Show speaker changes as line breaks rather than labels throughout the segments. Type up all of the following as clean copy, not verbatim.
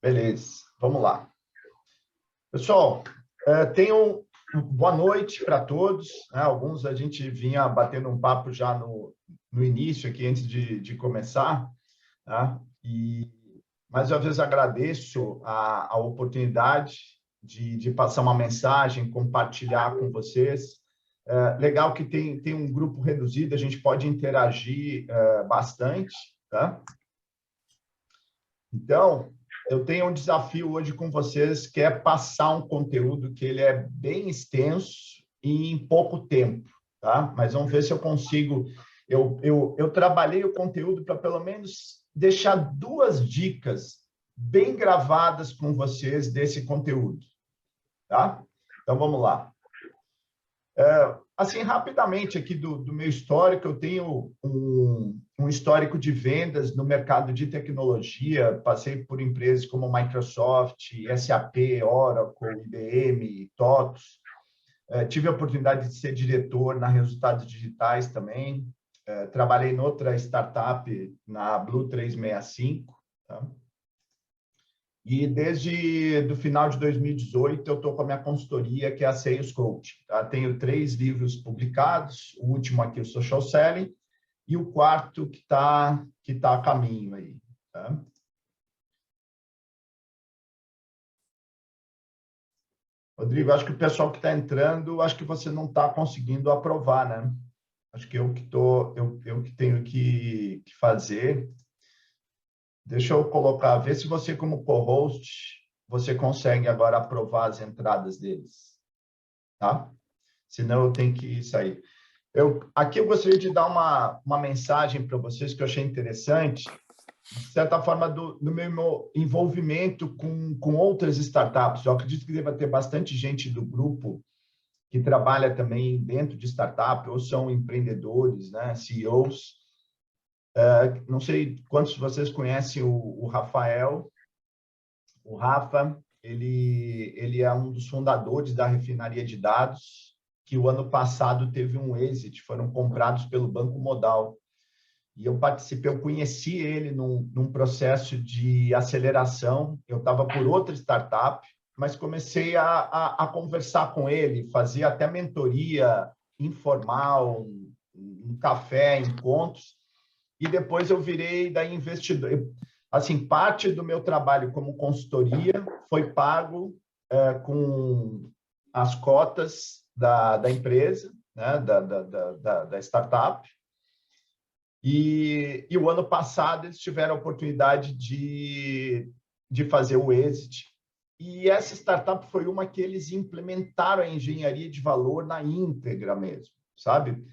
Beleza, vamos lá. Pessoal, tenham boa noite para todos, né? Alguns a gente vinha batendo um papo já no início aqui, antes de começar, tá? E mais uma vez agradeço a oportunidade de passar uma mensagem, compartilhar com vocês. Legal que tem um grupo reduzido, a gente pode interagir bastante, tá? Então, eu tenho um desafio hoje com vocês, que é passar um conteúdo que ele é bem extenso e em pouco tempo, tá? Mas vamos ver se eu consigo. Eu trabalhei o conteúdo para pelo menos deixar 2 dicas bem gravadas com vocês desse conteúdo, tá? Então, vamos lá. Assim, rapidamente aqui do meu histórico, eu tenho um histórico de vendas no mercado de tecnologia, passei por empresas como Microsoft, SAP, Oracle, IBM, TOTOS, tive a oportunidade de ser diretor na Resultados Digitais também, trabalhei em outra startup, na Blue 365, tá? E desde do final de 2018, eu estou com a minha consultoria, que é a Sales Coach. Tá? Tenho 3 livros publicados, o último aqui, o Social Selling, e o quarto que tá a caminho aí. Tá? Rodrigo, acho que o pessoal que está entrando, acho que você não está conseguindo aprovar, né? Acho que eu que tenho que fazer. Deixa eu colocar, ver se você, como co-host, você consegue agora aprovar as entradas deles, tá? Senão eu tenho que sair. Aqui eu gostaria de dar uma mensagem para vocês que eu achei interessante, de certa forma, do meu envolvimento com outras startups. Eu acredito que deva ter bastante gente do grupo que trabalha também dentro de startup, ou são empreendedores, né, CEOs. Não sei quantos de vocês conhecem o Rafael. O Rafa, ele é um dos fundadores da refinaria de dados, que o ano passado teve um exit, foram comprados pelo Banco Modal. E eu participei, eu conheci ele num processo de aceleração. Eu estava por outra startup, mas comecei a conversar com ele, fazia até mentoria informal, um café, encontros. E depois eu virei daí investidor. Assim, parte do meu trabalho como consultoria foi pago com as cotas da empresa, né, da startup. E o ano passado eles tiveram a oportunidade de fazer o exit. E essa startup foi uma que eles implementaram a engenharia de valor na íntegra mesmo, sabe?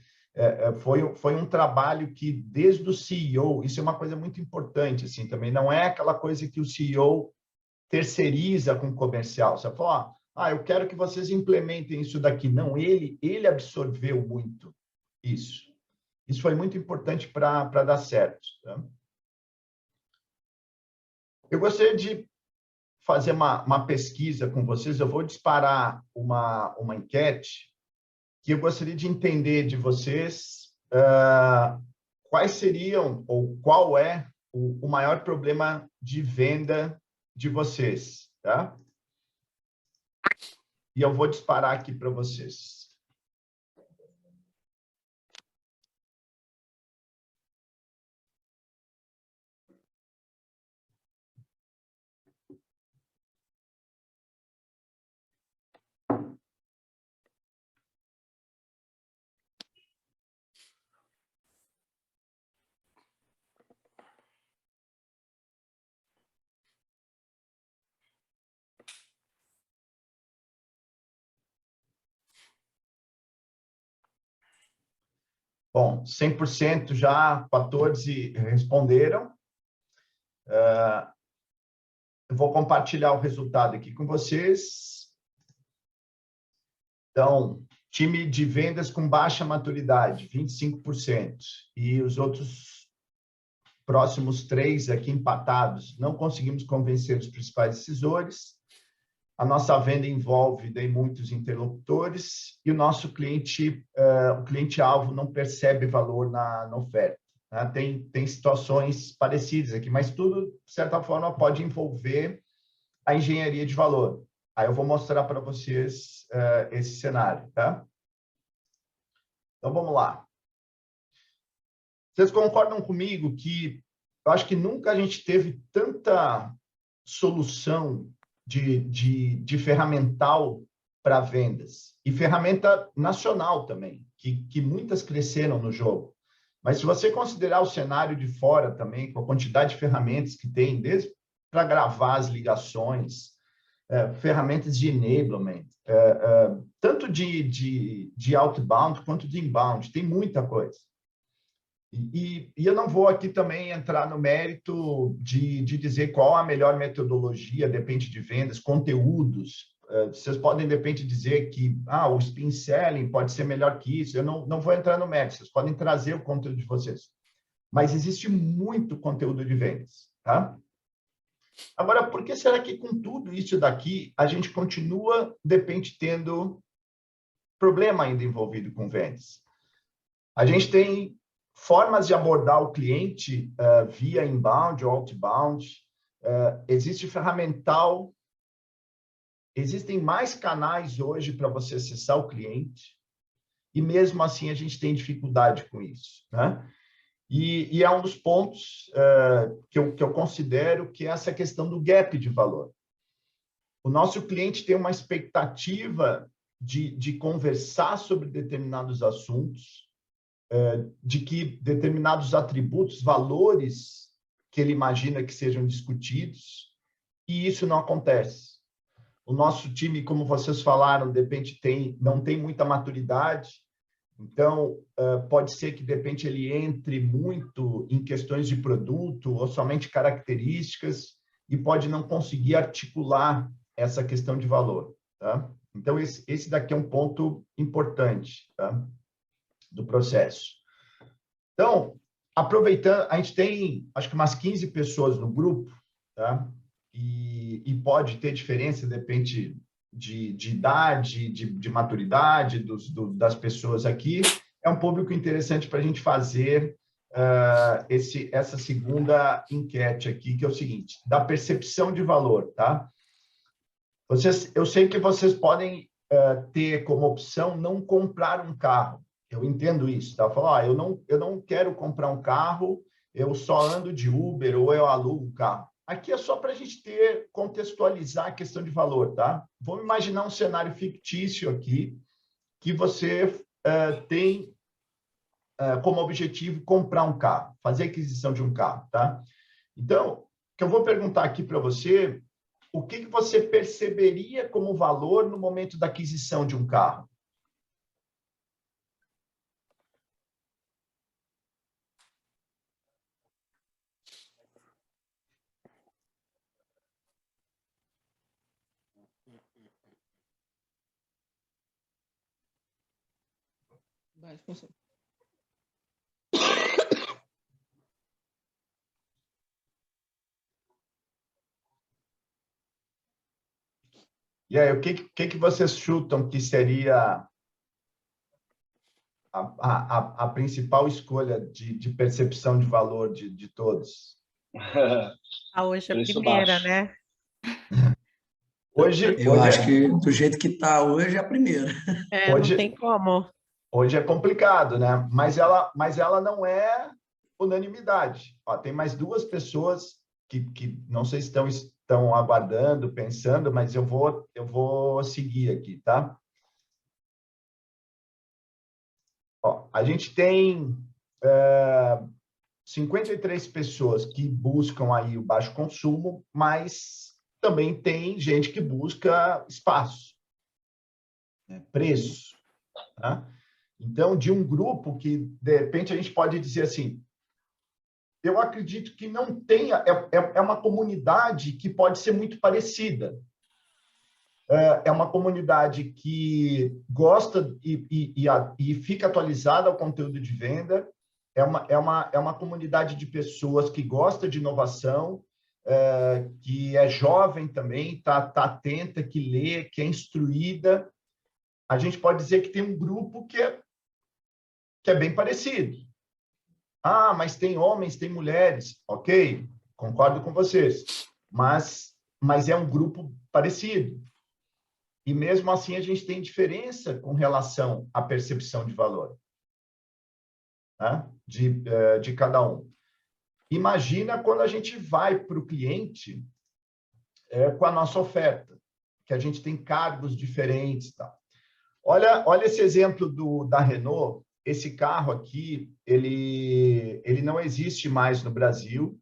Foi um trabalho que, desde o CEO, isso é uma coisa muito importante, assim, também não é aquela coisa que o CEO terceiriza com o comercial. Você fala, eu quero que vocês implementem isso daqui. Não, ele absorveu muito isso. Isso foi muito importante para dar certo. Tá? Eu gostaria de fazer uma pesquisa com vocês. Eu vou disparar uma enquete que eu gostaria de entender de vocês quais seriam ou qual é o maior problema de venda de vocês. Tá? E eu vou disparar aqui para vocês. Bom, 100% já, 14 responderam. Eu vou compartilhar o resultado aqui com vocês. Então, time de vendas com baixa maturidade, 25%. E os outros próximos 3 aqui empatados, não conseguimos convencer os principais decisores. A nossa venda envolve daí muitos interlocutores e o nosso cliente, o cliente-alvo não percebe valor na oferta. Né? Tem situações parecidas aqui, mas tudo, de certa forma, pode envolver a engenharia de valor. Aí eu vou mostrar para vocês esse cenário, tá? Então, vamos lá. Vocês concordam comigo que eu acho que nunca a gente teve tanta solução de ferramental para vendas, e ferramenta nacional também, que muitas cresceram no jogo. Mas se você considerar o cenário de fora também, com a quantidade de ferramentas que tem, desde para gravar as ligações, ferramentas de enablement, tanto de outbound quanto de inbound, tem muita coisa. E eu não vou aqui também entrar no mérito de dizer qual a melhor metodologia, depende de vendas, conteúdos. Vocês podem, de repente, dizer que o spin selling pode ser melhor que isso. Eu não vou entrar no mérito, vocês podem trazer o conteúdo de vocês. Mas existe muito conteúdo de vendas, tá? Agora, por que será que com tudo isso daqui, a gente continua, de repente, tendo problema ainda envolvido com vendas? A gente tem formas de abordar o cliente via inbound ou outbound. Existe ferramental, existem mais canais hoje para você acessar o cliente, e mesmo assim a gente tem dificuldade com isso, né? E é um dos pontos que eu considero que é essa questão do gap de valor. O nosso cliente tem uma expectativa de conversar sobre determinados assuntos, de que determinados atributos, valores que ele imagina que sejam discutidos, e isso não acontece. O nosso time, como vocês falaram, de repente não tem muita maturidade, então pode ser que de repente ele entre muito em questões de produto ou somente características e pode não conseguir articular essa questão de valor, tá? Então esse daqui é um ponto importante, tá? Do processo. Então, aproveitando, a gente tem, acho que umas 15 pessoas no grupo, tá? E pode ter diferença, depende de idade, de maturidade das pessoas aqui. É um público interessante para a gente fazer essa segunda enquete aqui, que é o seguinte, da percepção de valor, tá? Eu sei que vocês podem ter como opção não comprar um carro. Eu entendo isso, tá? Falar, eu não quero comprar um carro, eu só ando de Uber ou eu alugo um carro. Aqui é só para a gente contextualizar a questão de valor, tá? Vamos imaginar um cenário fictício aqui, que você tem como objetivo comprar um carro, fazer aquisição de um carro, tá? Então, o que eu vou perguntar aqui para você, o que você perceberia como valor no momento da aquisição de um carro? E aí, o que vocês chutam que seria a principal escolha de percepção de valor de todos?
Hoje é a
Preço
primeira,
baixo.
né?
Eu acho que do jeito que está hoje é a primeira.
Não tem como.
Hoje é complicado, né? Mas ela não é unanimidade. Ó, tem mais duas pessoas que não sei se estão aguardando, pensando, mas eu vou seguir aqui, tá? Ó, a gente tem 53 pessoas que buscam aí o baixo consumo, mas também tem gente que busca espaço, né? Preço, tá? Então, de um grupo que, de repente, a gente pode dizer assim, eu acredito que não tenha, é uma comunidade que pode ser muito parecida. É uma comunidade que gosta e fica atualizada ao conteúdo de venda, é uma comunidade de pessoas que gosta de inovação, que é jovem também, tá atenta, que lê, que é instruída. A gente pode dizer que tem um grupo que é bem parecido. Mas tem homens, tem mulheres. Ok, concordo com vocês. Mas mas é um grupo parecido. E mesmo assim a gente tem diferença com relação à percepção de valor, né? de cada um. Imagina quando a gente vai para o cliente com a nossa oferta, que a gente tem cargos diferentes. Tá? Olha esse exemplo da Renault. Esse carro aqui, ele não existe mais no Brasil.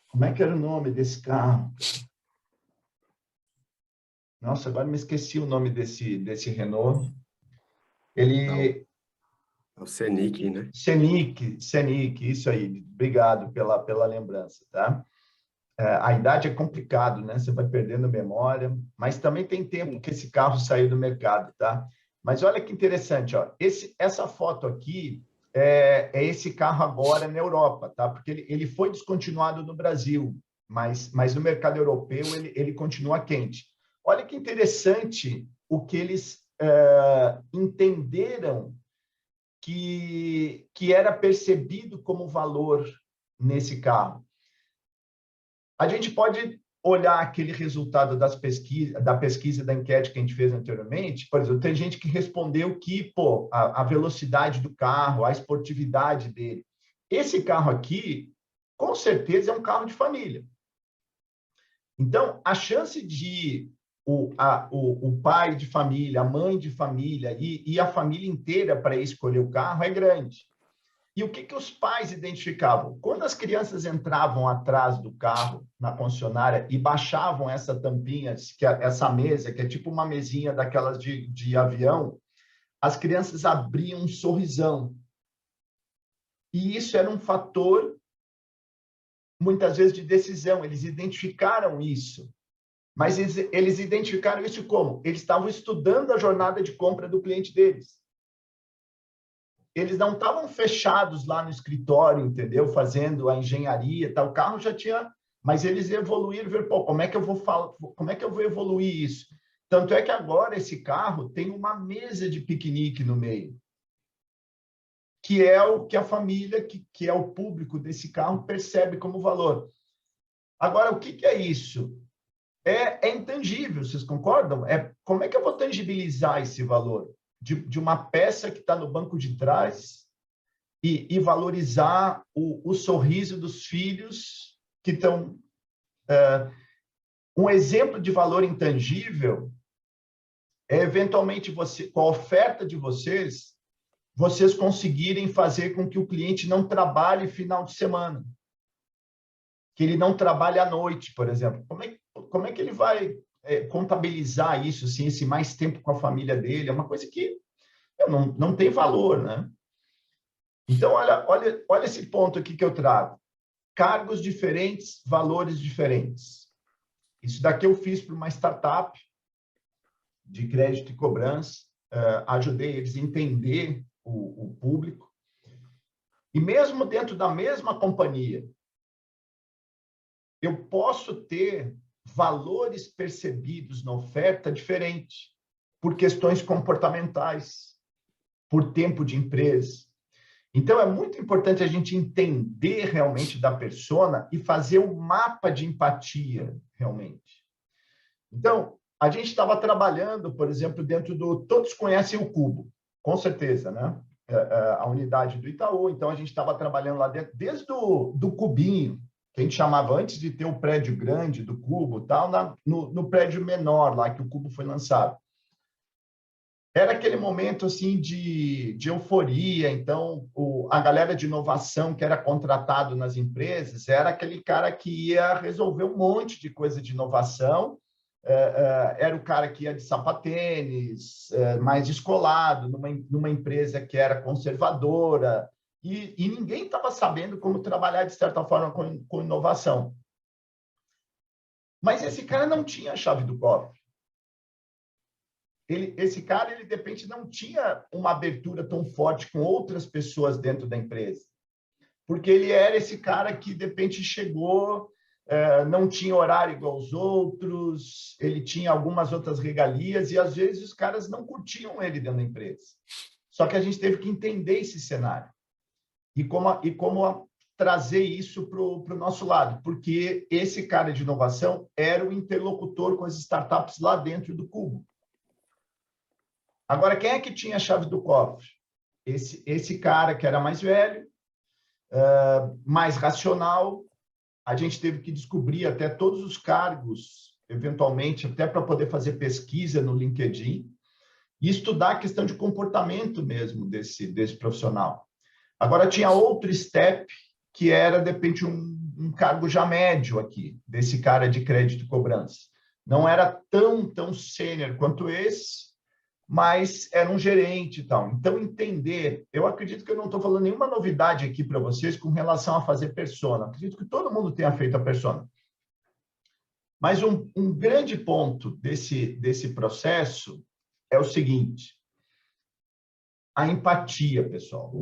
Como é que era o nome desse carro? Nossa, agora me esqueci o nome desse Renault. Ele...
É o Scenic, né?
Scenic, isso aí. Obrigado pela lembrança, tá? A idade é complicado, né? Você vai perdendo memória, mas também tem tempo que esse carro saiu do mercado, tá? Mas olha que interessante, ó. Essa foto aqui é esse carro agora na Europa, tá? Porque ele foi descontinuado no Brasil, mas no mercado europeu ele continua quente. Olha que interessante o que eles entenderam que era percebido como valor nesse carro. A gente pode olhar aquele resultado da pesquisa, da enquete que a gente fez anteriormente. Por exemplo, tem gente que respondeu que a velocidade do carro, a esportividade dele. Esse carro aqui, com certeza, é um carro de família. Então, a chance de o pai de família, a mãe de família e a família inteira para escolher o carro é grande. E o que os pais identificavam? Quando as crianças entravam atrás do carro, na concessionária, e baixavam essa tampinha, essa mesa, que é tipo uma mesinha daquelas de avião, as crianças abriam um sorrisão. E isso era um fator, muitas vezes, de decisão. Eles identificaram isso. Mas eles identificaram isso como? Eles estavam estudando a jornada de compra do cliente deles. Eles não estavam fechados lá no escritório, entendeu? Fazendo a engenharia, tal. O carro já tinha, mas eles evoluíram, ver, como é que eu vou evoluir isso? Tanto é que agora esse carro tem uma mesa de piquenique no meio, que é o que a família, que é o público desse carro percebe como valor. Agora, o que é isso? É intangível, vocês concordam? Como é que eu vou tangibilizar esse valor? De uma peça que está no banco de trás e valorizar o sorriso dos filhos que estão... um exemplo de valor intangível é, eventualmente, com a oferta de vocês conseguirem fazer com que o cliente não trabalhe final de semana, que ele não trabalhe à noite, por exemplo. Como é que ele vai contabilizar isso, assim, esse mais tempo com a família dele? É uma coisa que não tem valor, né? Então, olha esse ponto aqui que eu trago. Cargos diferentes, valores diferentes. Isso daqui eu fiz para uma startup de crédito e cobrança, ajudei eles a entender o público. E mesmo dentro da mesma companhia, eu posso ter valores percebidos na oferta diferente, por questões comportamentais, por tempo de empresa. Então, é muito importante a gente entender realmente da persona e fazer um mapa de empatia, realmente. Então, a gente estava trabalhando, por exemplo, dentro do... Todos conhecem o Cubo, com certeza, né? A unidade do Itaú. Então, a gente estava trabalhando lá dentro, desde do Cubinho, que a gente chamava antes de ter o prédio grande do Cubo, tal, no prédio menor lá que o Cubo foi lançado. Era aquele momento assim de euforia. Então, a galera de inovação que era contratado nas empresas era aquele cara que ia resolver um monte de coisa de inovação. Era o cara que ia de sapatênis, mais descolado, numa empresa que era conservadora. E ninguém estava sabendo como trabalhar, de certa forma, com inovação. Mas esse cara não tinha a chave do cofre. Esse cara, ele, de repente, não tinha uma abertura tão forte com outras pessoas dentro da empresa. Porque ele era esse cara que, de repente, chegou, não tinha horário igual aos outros, ele tinha algumas outras regalias, e, às vezes, os caras não curtiam ele dentro da empresa. Só que a gente teve que entender esse cenário. E como trazer isso para o nosso lado, porque esse cara de inovação era o interlocutor com as startups lá dentro do Cubo. Agora, quem é que tinha a chave do cofre? Esse cara que era mais velho, mais racional. A gente teve que descobrir até todos os cargos, eventualmente, até para poder fazer pesquisa no LinkedIn e estudar a questão de comportamento mesmo desse profissional. Agora, tinha outro step, que era, de repente, um cargo já médio aqui, desse cara de crédito e cobrança. Não era tão sênior quanto esse, mas era um gerente e tal. Então, entender... Eu acredito que eu não estou falando nenhuma novidade aqui para vocês com relação a fazer persona. Acredito que todo mundo tenha feito a persona. Mas um grande ponto desse processo é o seguinte: a empatia, pessoal.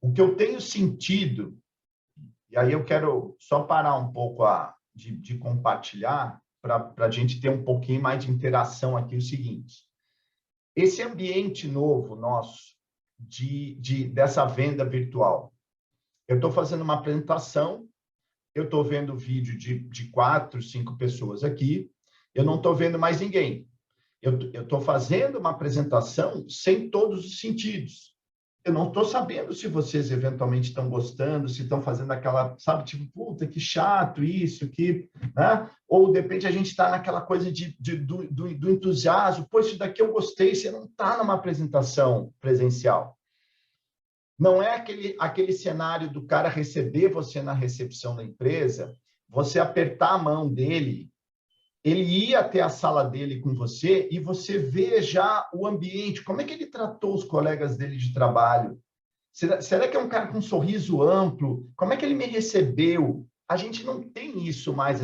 O que eu tenho sentido, e aí eu quero só parar um pouco de compartilhar, para a gente ter um pouquinho mais de interação aqui, o seguinte: esse ambiente novo nosso, dessa venda virtual, eu estou fazendo uma apresentação, eu estou vendo vídeo de 4, 5 pessoas aqui, eu não estou vendo mais ninguém. Eu estou fazendo uma apresentação sem todos os sentidos. Eu não estou sabendo se vocês eventualmente estão gostando, se estão fazendo aquela, sabe, tipo, puta, que chato isso, que, né? Ou, de repente, a gente está naquela coisa do entusiasmo, pô, isso daqui eu gostei, você não está numa apresentação presencial. Não é aquele cenário do cara receber você na recepção da empresa, você apertar a mão dele, ele ir até a sala dele com você e você vê já o ambiente, como é que ele tratou os colegas dele de trabalho. Será que é um cara com um sorriso amplo? Como é que ele me recebeu? A gente não tem isso mais,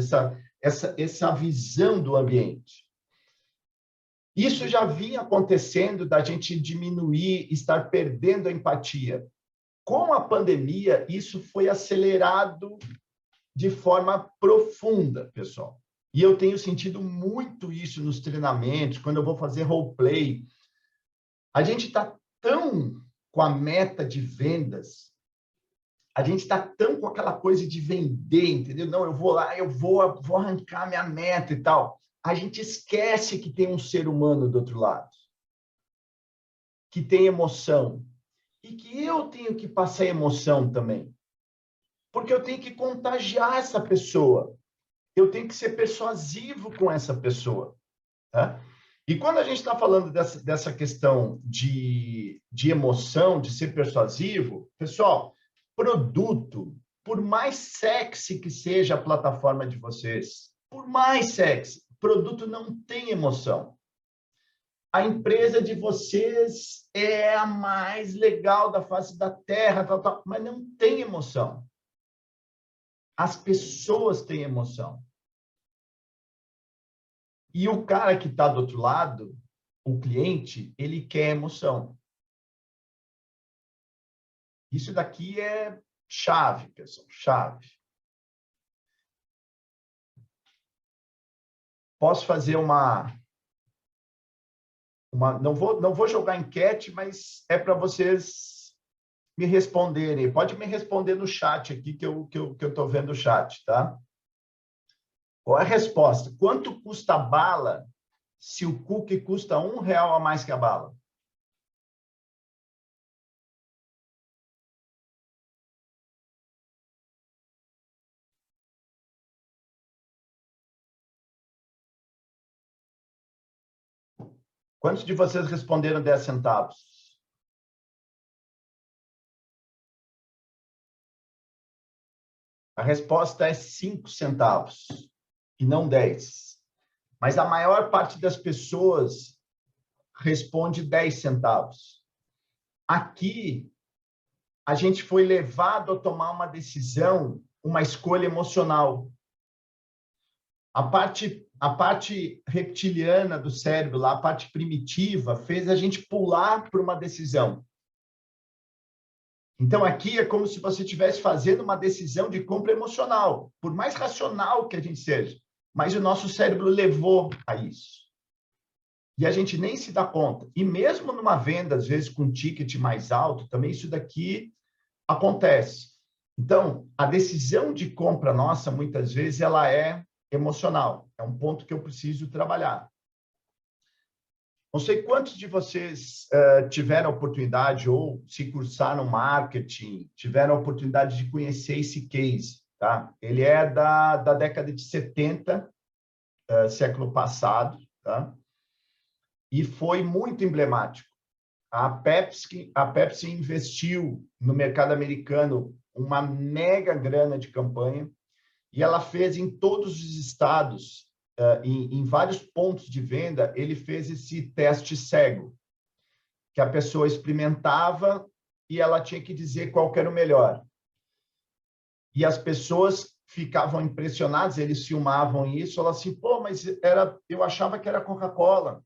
essa visão do ambiente. Isso já vinha acontecendo da gente diminuir, estar perdendo a empatia. Com a pandemia, isso foi acelerado de forma profunda, pessoal. E eu tenho sentido muito isso nos treinamentos, quando eu vou fazer roleplay. A gente está tão com a meta de vendas, a gente está tão com aquela coisa de vender, entendeu? Não, eu vou lá, eu vou arrancar minha meta e tal. A gente esquece que tem um ser humano do outro lado, que tem emoção, e que eu tenho que passar emoção também, porque eu tenho que contagiar essa pessoa. Eu tenho que ser persuasivo com essa pessoa. Tá? E quando a gente está falando dessa questão de emoção, de ser persuasivo, pessoal, produto, por mais sexy que seja a plataforma de vocês, por mais sexy, produto não tem emoção. A empresa de vocês é a mais legal da face da Terra, tal, mas não tem emoção. As pessoas têm emoção. E o cara que está do outro lado, o cliente, ele quer emoção. Isso daqui é chave, pessoal, chave. Posso fazer não vou jogar enquete, mas é para vocês me responderem. Pode me responder no chat aqui, que eu estou vendo o chat, tá? Qual é a resposta? Quanto custa a bala se o cookie custa R$1 a mais que a bala? Quantos de vocês responderam 10 centavos? A resposta é 5 centavos e não 10. Mas a maior parte das pessoas responde 10 centavos. Aqui, a gente foi levado a tomar uma decisão, uma escolha emocional. A parte reptiliana do cérebro, lá, a parte primitiva, fez a gente pular para uma decisão. Então, aqui é como se você estivesse fazendo uma decisão de compra emocional, por mais racional que a gente seja, mas o nosso cérebro levou a isso. E a gente nem se dá conta. E mesmo numa venda, às vezes, com ticket mais alto, também isso daqui acontece. Então, a decisão de compra nossa, muitas vezes, ela é emocional. É um ponto que eu preciso trabalhar. Não sei quantos de vocês tiveram a oportunidade ou se cursaram no marketing, tiveram a oportunidade de conhecer esse case. Tá? Ele é da década de 70, século passado, tá? E foi muito emblemático. A Pepsi investiu no mercado americano uma mega grana de campanha e ela fez em todos os estados, em vários pontos de venda, ele fez esse teste cego, que a pessoa experimentava e ela tinha que dizer qual que era o melhor. E as pessoas ficavam impressionadas, eles filmavam isso, falavam assim, pô, mas eu achava que era Coca-Cola.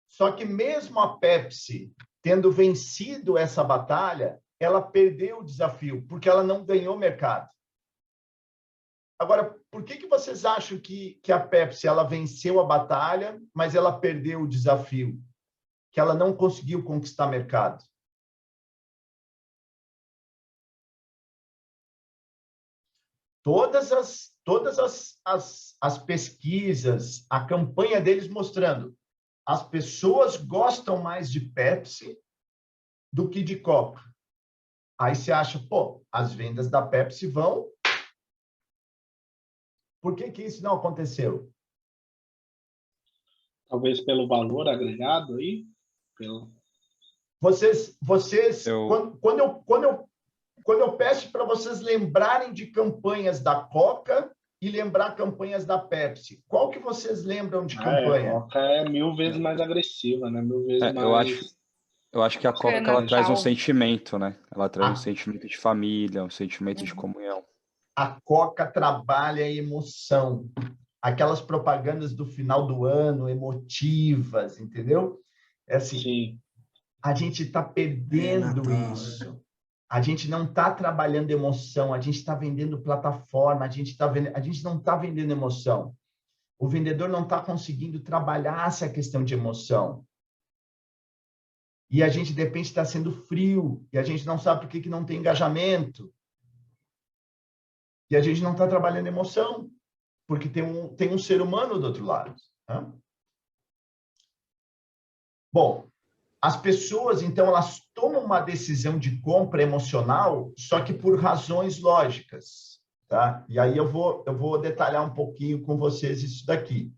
Só que mesmo a Pepsi, tendo vencido essa batalha, ela perdeu o desafio, porque ela não ganhou mercado. Agora, por que vocês acham que a Pepsi ela venceu a batalha, mas ela perdeu o desafio? Que ela não conseguiu conquistar mercado? Todas as pesquisas, a campanha deles mostrando as pessoas gostam mais de Pepsi do que de Coca. Aí você acha, pô, as vendas da Pepsi vão. Por que isso não aconteceu?
Talvez pelo valor agregado aí?
Vocês quando eu peço para vocês lembrarem de campanhas da Coca e lembrar campanhas da Pepsi, qual que vocês lembram de campanha?
A Coca é 1000 vezes mais agressiva, né? 1000 vezes mais...
Eu acho que a Coca
Natal.
ela traz um sentimento, né? Ela traz um sentimento de família, um sentimento de comunhão.
A Coca trabalha a emoção. Aquelas propagandas do final do ano, emotivas, entendeu? É assim, sim. A gente está perdendo isso. A gente não está trabalhando emoção, a gente está vendendo plataforma, a gente não está vendendo emoção. O vendedor não está conseguindo trabalhar essa questão de emoção. E a gente, de repente, está sendo frio, e a gente não sabe por que não tem engajamento. E a gente não está trabalhando emoção, porque tem um ser humano do outro lado. Né? Bom, as pessoas, então, elas tomam uma decisão de compra emocional, só que por razões lógicas. Tá? E aí eu vou detalhar um pouquinho com vocês isso daqui.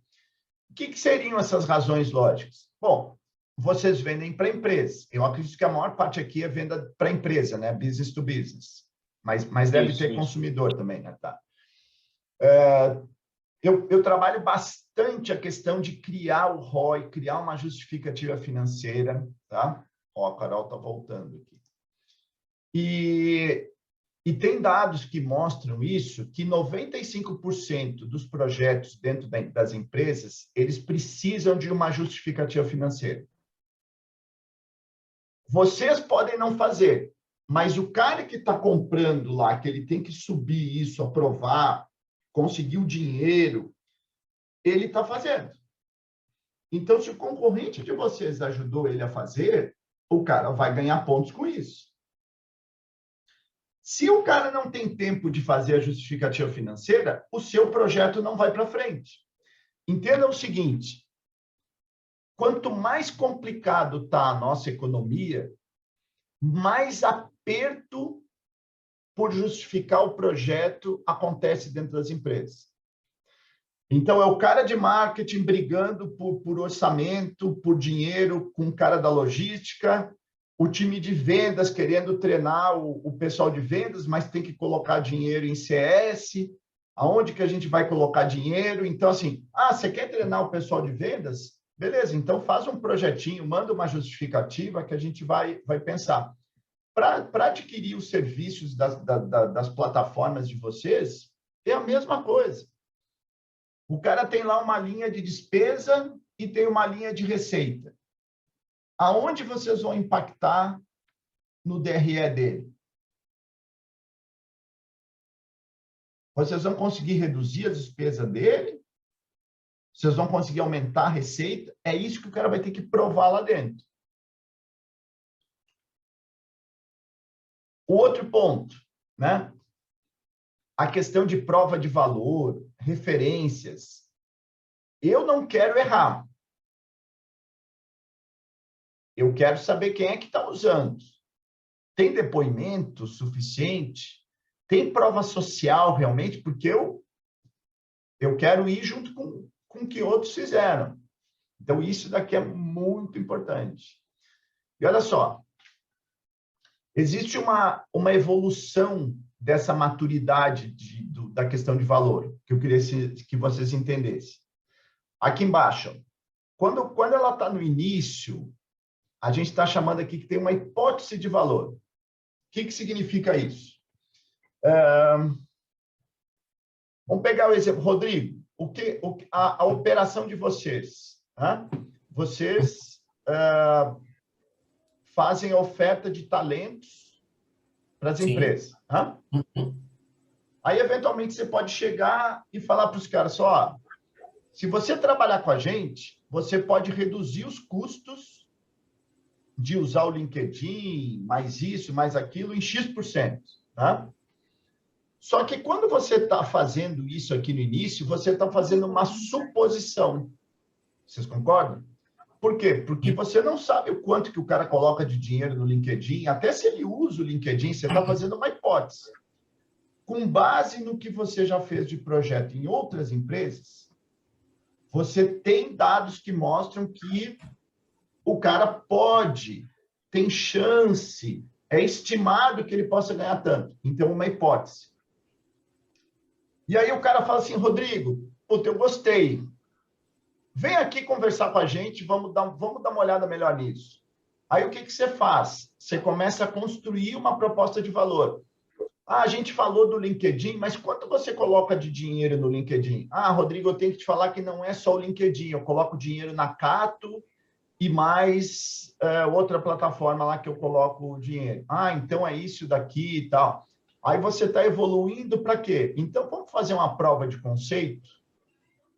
O que seriam essas razões lógicas? Bom, vocês vendem para empresa. Eu acredito que a maior parte aqui é venda para empresa, né? Business to business. Mas deve ter consumidor também, né? Tá. Eu trabalho bastante a questão de criar o ROI, criar uma justificativa financeira, tá? Ó, a Carol está voltando aqui. E tem dados que mostram isso, que 95% dos projetos dentro das empresas, eles precisam de uma justificativa financeira. Vocês podem não fazer, mas o cara que está comprando lá, que ele tem que subir isso, aprovar, conseguir o dinheiro, ele está fazendo. Então, se o concorrente de vocês ajudou ele a fazer, o cara vai ganhar pontos com isso. Se o cara não tem tempo de fazer a justificativa financeira, o seu projeto não vai para frente. Entenda o seguinte, quanto mais complicado está a nossa economia, mais aperto por justificar o projeto acontece dentro das empresas. Então, é o cara de marketing brigando por orçamento, por dinheiro com o cara da logística, o time de vendas querendo treinar o pessoal de vendas, mas tem que colocar dinheiro em CS. Aonde que a gente vai colocar dinheiro? Então, assim, você quer treinar o pessoal de vendas? Beleza, então faz um projetinho, manda uma justificativa que a gente vai pensar. Para adquirir os serviços das plataformas de vocês, é a mesma coisa. O cara tem lá uma linha de despesa e tem uma linha de receita. Aonde vocês vão impactar no DRE dele? Vocês vão conseguir reduzir a despesa dele? Vocês vão conseguir aumentar a receita? É isso que o cara vai ter que provar lá dentro. O outro ponto, né? A questão de prova de valor, referências. Eu não quero errar. Eu quero saber quem é que está usando. Tem depoimento suficiente? Tem prova social realmente? Porque eu quero ir junto com o que outros fizeram. Então, isso daqui é muito importante. E olha só, existe uma evolução dessa maturidade da questão de valor, que eu queria que vocês entendessem. Aqui embaixo, quando ela está no início, a gente está chamando aqui que tem uma hipótese de valor. O que significa isso? Vamos pegar o exemplo. Rodrigo, a operação de vocês. Tá? Vocês fazem a oferta de talentos para as empresas. Tá? Aí, eventualmente, você pode chegar e falar para os caras só, se você trabalhar com a gente, você pode reduzir os custos de usar o LinkedIn, mais isso, mais aquilo, em X%. Tá? Só que quando você está fazendo isso aqui no início, você está fazendo uma suposição. Vocês concordam? Por quê? Porque você não sabe o quanto que o cara coloca de dinheiro no LinkedIn, até se ele usa o LinkedIn, você está fazendo uma hipótese. Com base no que você já fez de projeto em outras empresas, você tem dados que mostram que o cara tem chance, é estimado que ele possa ganhar tanto. Então, uma hipótese. E aí o cara fala assim, Rodrigo, puta, eu gostei. Vem aqui conversar com a gente, vamos dar uma olhada melhor nisso. Aí o que você faz? Você começa a construir uma proposta de valor. Ah, a gente falou do LinkedIn, mas quanto você coloca de dinheiro no LinkedIn? Ah, Rodrigo, eu tenho que te falar que não é só o LinkedIn, eu coloco dinheiro na Cato e mais outra plataforma lá que eu coloco o dinheiro. Ah, então é isso daqui e tal. Aí você está evoluindo para quê? Então, vamos fazer uma prova de conceito?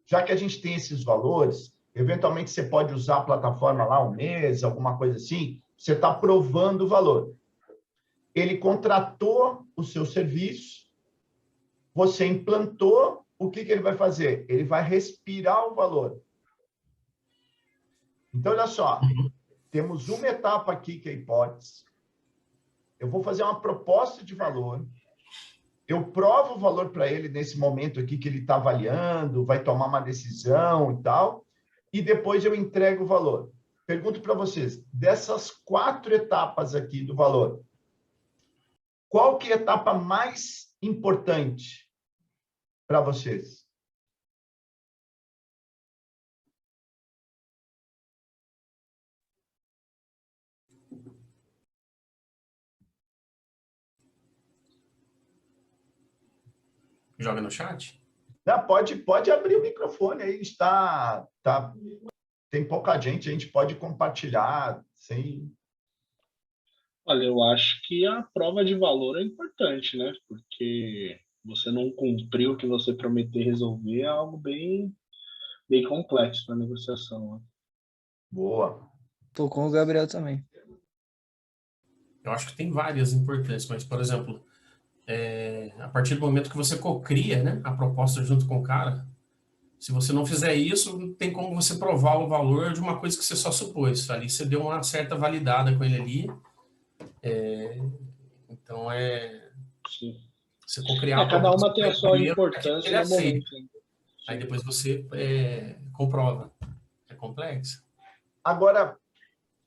Já que a gente tem esses valores, eventualmente você pode usar a plataforma lá um mês, alguma coisa assim, você está provando o valor. Ele contratou o seu serviço, você implantou, o que ele vai fazer? Ele vai respirar o valor. Então, olha só, temos uma etapa aqui que é a hipótese. Eu vou fazer uma proposta de valor, eu provo o valor para ele nesse momento aqui que ele está avaliando, vai tomar uma decisão e tal, e depois eu entrego o valor. Pergunto para vocês, dessas 4 etapas aqui do valor, qual que é a etapa mais importante para vocês?
Joga no chat?
Não, pode abrir o microfone aí, tem pouca gente, a gente pode compartilhar, sem...
Olha, eu acho que a prova de valor é importante, né? Porque você não cumprir o que você prometeu resolver é algo bem complexo na negociação. Né?
Boa.
Tô com o Gabriel também.
Eu acho que tem várias importantes, mas, por exemplo, a partir do momento que você cocria, né, a proposta junto com o cara, se você não fizer isso, não tem como você provar o valor de uma coisa que você só supôs. Ali você deu uma certa validada com ele ali. Então,
Sim.
você cocriar
cada uma tem a sua
primeiro,
importância
ele
no
aceita.
momento.
Aí depois você comprova. É complexo.
Agora,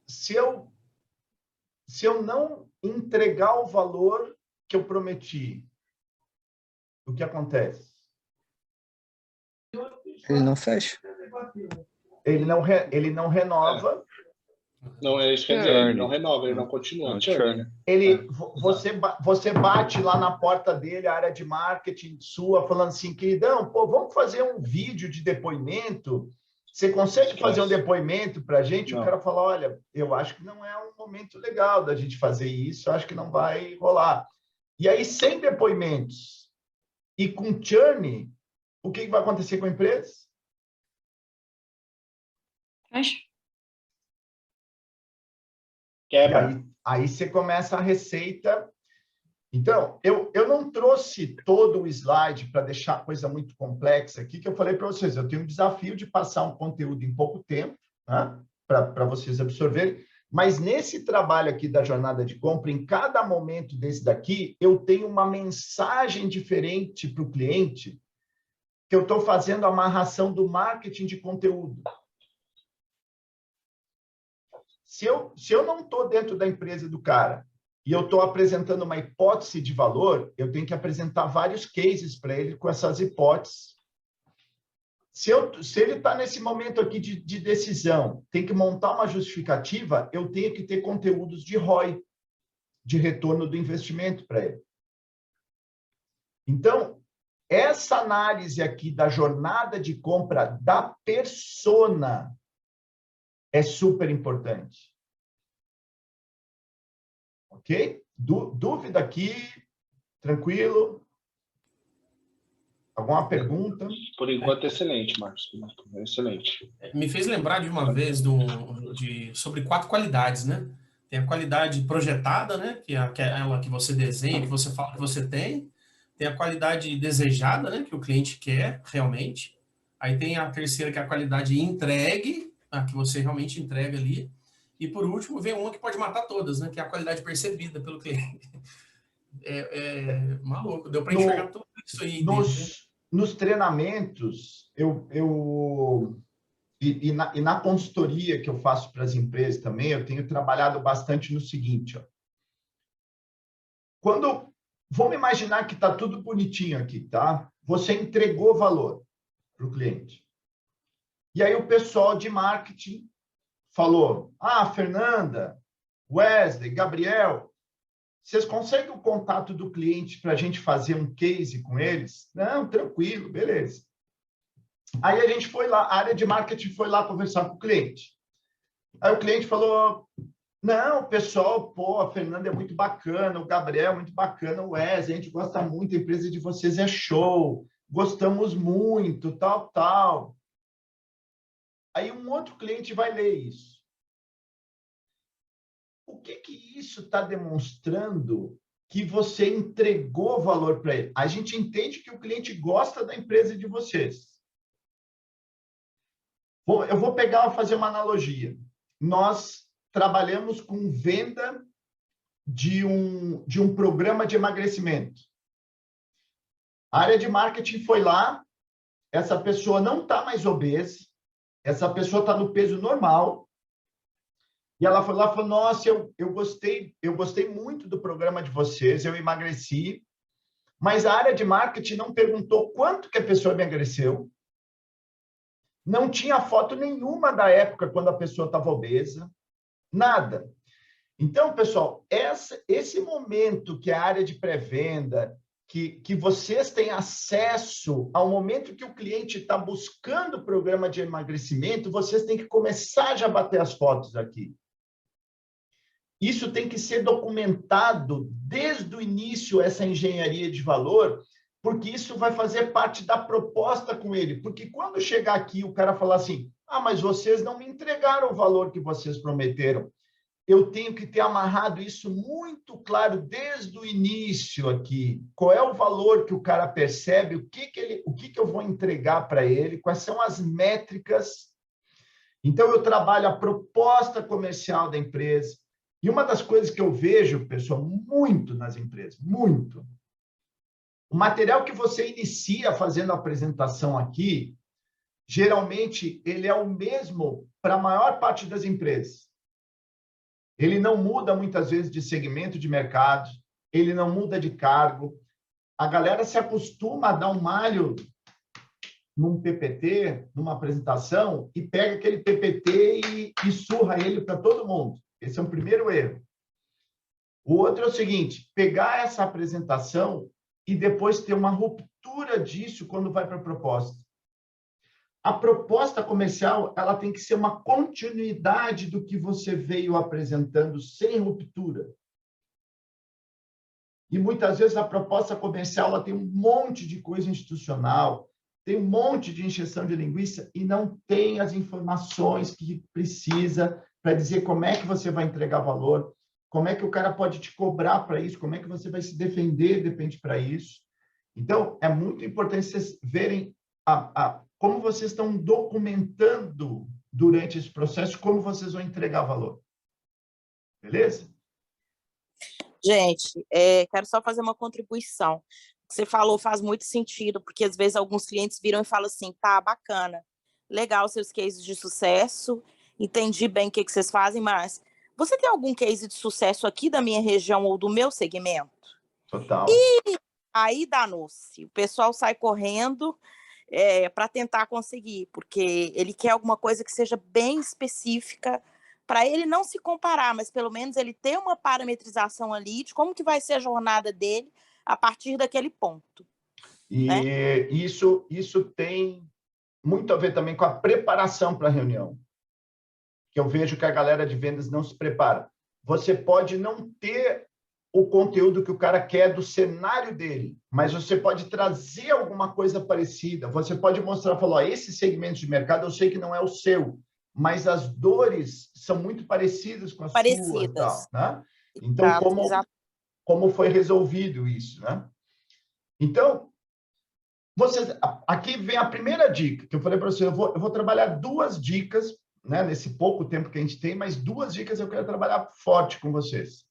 se eu não entregar o valor que eu prometi, o que acontece?
Ele não fecha.
Ele não renova.
Não, é isso que quer dizer, ele não renova, ele não continua. Churn.
Você bate lá na porta dele, a área de marketing sua, falando assim, queridão, pô, vamos fazer um vídeo de depoimento? Você consegue fazer um depoimento para a gente? Não. O cara fala, olha, eu acho que não é um momento legal da gente fazer isso, eu acho que não vai rolar. E aí, sem depoimentos e com churn, o que vai acontecer com a empresa?
Quebra.
Aí você começa a receita Então, eu não trouxe todo o slide para deixar a coisa muito complexa aqui, que eu falei para vocês, eu tenho um desafio de passar um conteúdo em pouco tempo, né, para vocês absorverem, mas nesse trabalho aqui da jornada de compra, em cada momento desse daqui, eu tenho uma mensagem diferente para o cliente, que eu estou fazendo a amarração do marketing de conteúdo. Se eu não estou dentro da empresa do cara e eu estou apresentando uma hipótese de valor, eu tenho que apresentar vários cases para ele com essas hipóteses. Se ele está nesse momento aqui de decisão, tem que montar uma justificativa, eu tenho que ter conteúdos de ROI, de retorno do investimento para ele. Então, essa análise aqui da jornada de compra da persona é super importante. Ok? Dúvida aqui? Tranquilo? Alguma pergunta?
Por enquanto, excelente, Marcos. Excelente.
Me fez lembrar de uma vez sobre 4 qualidades, né? Tem a qualidade projetada, né? Que é aquela que você desenha, que você fala que você tem. Tem a qualidade desejada, né? Que o cliente quer realmente. Aí tem a terceira, que é a qualidade entregue, a que você realmente entrega ali. E por último, vem uma que pode matar todas, né? Que é a qualidade percebida pelo cliente. Maluco, deu para enxergar tudo isso aí.
Nos treinamentos, e na consultoria que eu faço para as empresas também, eu tenho trabalhado bastante no seguinte, ó. Vamos imaginar que está tudo bonitinho aqui, tá? Você entregou valor para o cliente. E aí o pessoal de marketing falou, Fernanda, Wesley, Gabriel, vocês conseguem o contato do cliente para a gente fazer um case com eles? Não, tranquilo, beleza. Aí a gente foi lá, a área de marketing foi lá conversar com o cliente. Aí o cliente falou, não, pessoal, a Fernanda é muito bacana, o Gabriel é muito bacana, o Wesley, a gente gosta muito, a empresa de vocês é show, gostamos muito, tal. Aí um outro cliente vai ler isso. O que isso está demonstrando que você entregou valor para ele? A gente entende que o cliente gosta da empresa de vocês. Eu vou fazer uma analogia. Nós trabalhamos com venda de um programa de emagrecimento. A área de marketing foi lá, essa pessoa não está mais obesa, essa pessoa está no peso normal, e ela foi lá e falou, nossa, eu gostei muito do programa de vocês, eu emagreci, mas a área de marketing não perguntou quanto que a pessoa emagreceu, não tinha foto nenhuma da época quando a pessoa estava obesa, nada. Então, pessoal, esse momento que a área de pré-venda, que vocês têm acesso ao momento que o cliente está buscando o programa de emagrecimento, vocês têm que começar já a bater as fotos aqui. Isso tem que ser documentado desde o início, essa engenharia de valor, porque isso vai fazer parte da proposta com ele. Porque quando chegar aqui o cara falar assim, mas vocês não me entregaram o valor que vocês prometeram, eu tenho que ter amarrado isso muito claro desde o início aqui. Qual é o valor que o cara percebe, o que eu vou entregar para ele, quais são as métricas. Então, eu trabalho a proposta comercial da empresa. E uma das coisas que eu vejo, pessoal, muito nas empresas, muito. O material que você inicia fazendo a apresentação aqui, geralmente, ele é o mesmo para a maior parte das empresas. Ele não muda, muitas vezes, de segmento de mercado, ele não muda de cargo. A galera se acostuma a dar um malho num PPT, numa apresentação, e pega aquele PPT e surra ele para todo mundo. Esse é o primeiro erro. O outro é o seguinte, pegar essa apresentação e depois ter uma ruptura disso quando vai para a proposta. A proposta comercial, ela tem que ser uma continuidade do que você veio apresentando, sem ruptura. E muitas vezes a proposta comercial ela tem um monte de coisa institucional, tem um monte de encheção de linguiça e não tem as informações que precisa para dizer como é que você vai entregar valor, como é que o cara pode te cobrar para isso, como é que você vai se defender, depende para isso. Então, é muito importante vocês verem como vocês estão documentando durante esse processo, como vocês vão entregar valor. Beleza?
Gente, quero só fazer uma contribuição. O que você falou faz muito sentido, porque às vezes alguns clientes viram e falam assim, tá, bacana, legal seus cases de sucesso, entendi bem o que vocês fazem, mas você tem algum case de sucesso aqui da minha região ou do meu segmento?
Total.
E aí danou-se. O pessoal sai correndo para tentar conseguir, porque ele quer alguma coisa que seja bem específica para ele não se comparar, mas pelo menos ele ter uma parametrização ali de como que vai ser a jornada dele a partir daquele ponto.
E
né?
isso tem muito a ver também com a preparação para a reunião, que eu vejo que a galera de vendas não se prepara. Você pode não ter o conteúdo que o cara quer do cenário dele, mas você pode trazer alguma coisa parecida. Você pode mostrar, falar, esse segmento de mercado eu sei que não é o seu, mas as dores são muito parecidas com as suas. E tal, né? Então, como foi resolvido isso, né? Então, aqui vem a primeira dica, que eu falei para você, eu vou trabalhar 2 dicas, né, nesse pouco tempo que a gente tem, mas 2 dicas eu quero trabalhar forte com vocês.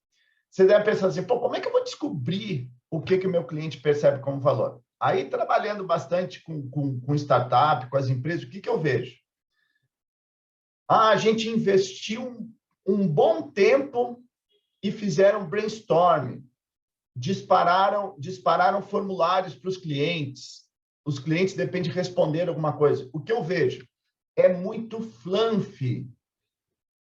Você deve pensar assim, pô, como é que eu vou descobrir o que o meu cliente percebe como valor? Aí, trabalhando bastante com startup, com as empresas, o que eu vejo? A gente investiu um bom tempo e fizeram brainstorming. Dispararam formulários para os clientes. Os clientes dependem de responder alguma coisa. O que eu vejo é muito fluffy.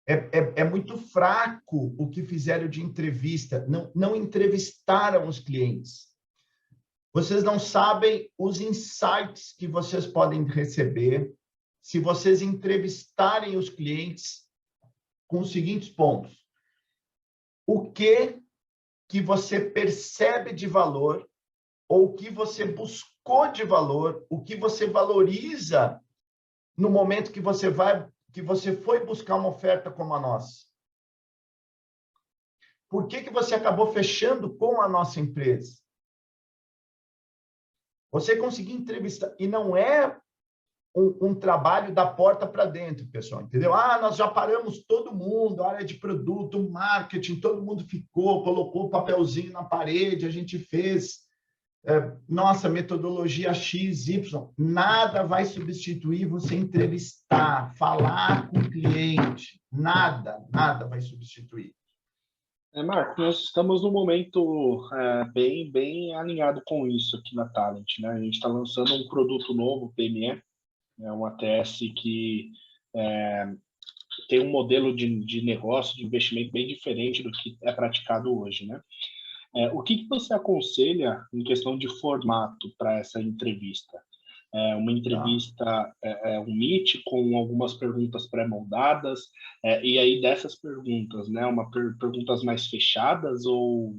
É muito fraco o que fizeram de entrevista. Não entrevistaram os clientes. Vocês não sabem os insights que vocês podem receber se vocês entrevistarem os clientes com os seguintes pontos. O que você percebe de valor, ou o que você buscou de valor, o que você valoriza no momento que você foi buscar uma oferta como a nossa. Por que você acabou fechando com a nossa empresa? Você conseguiu entrevistar, e não é um trabalho da porta para dentro, pessoal, entendeu? Nós já paramos todo mundo, área de produto, marketing, todo mundo colocou o papelzinho na parede, a gente fez, nossa, metodologia X, Y. Nada vai substituir você entrevistar, falar com o cliente. Nada vai substituir.
Marco, nós estamos num momento bem alinhado com isso aqui na Talent, né? A gente está lançando um produto novo, PME, um ATS que tem um modelo de negócio, de investimento bem diferente do que é praticado hoje, né? O que você aconselha em questão de formato para essa entrevista? Uma entrevista, um meet com algumas perguntas pré-moldadas, e aí dessas perguntas, né, perguntas mais fechadas, ou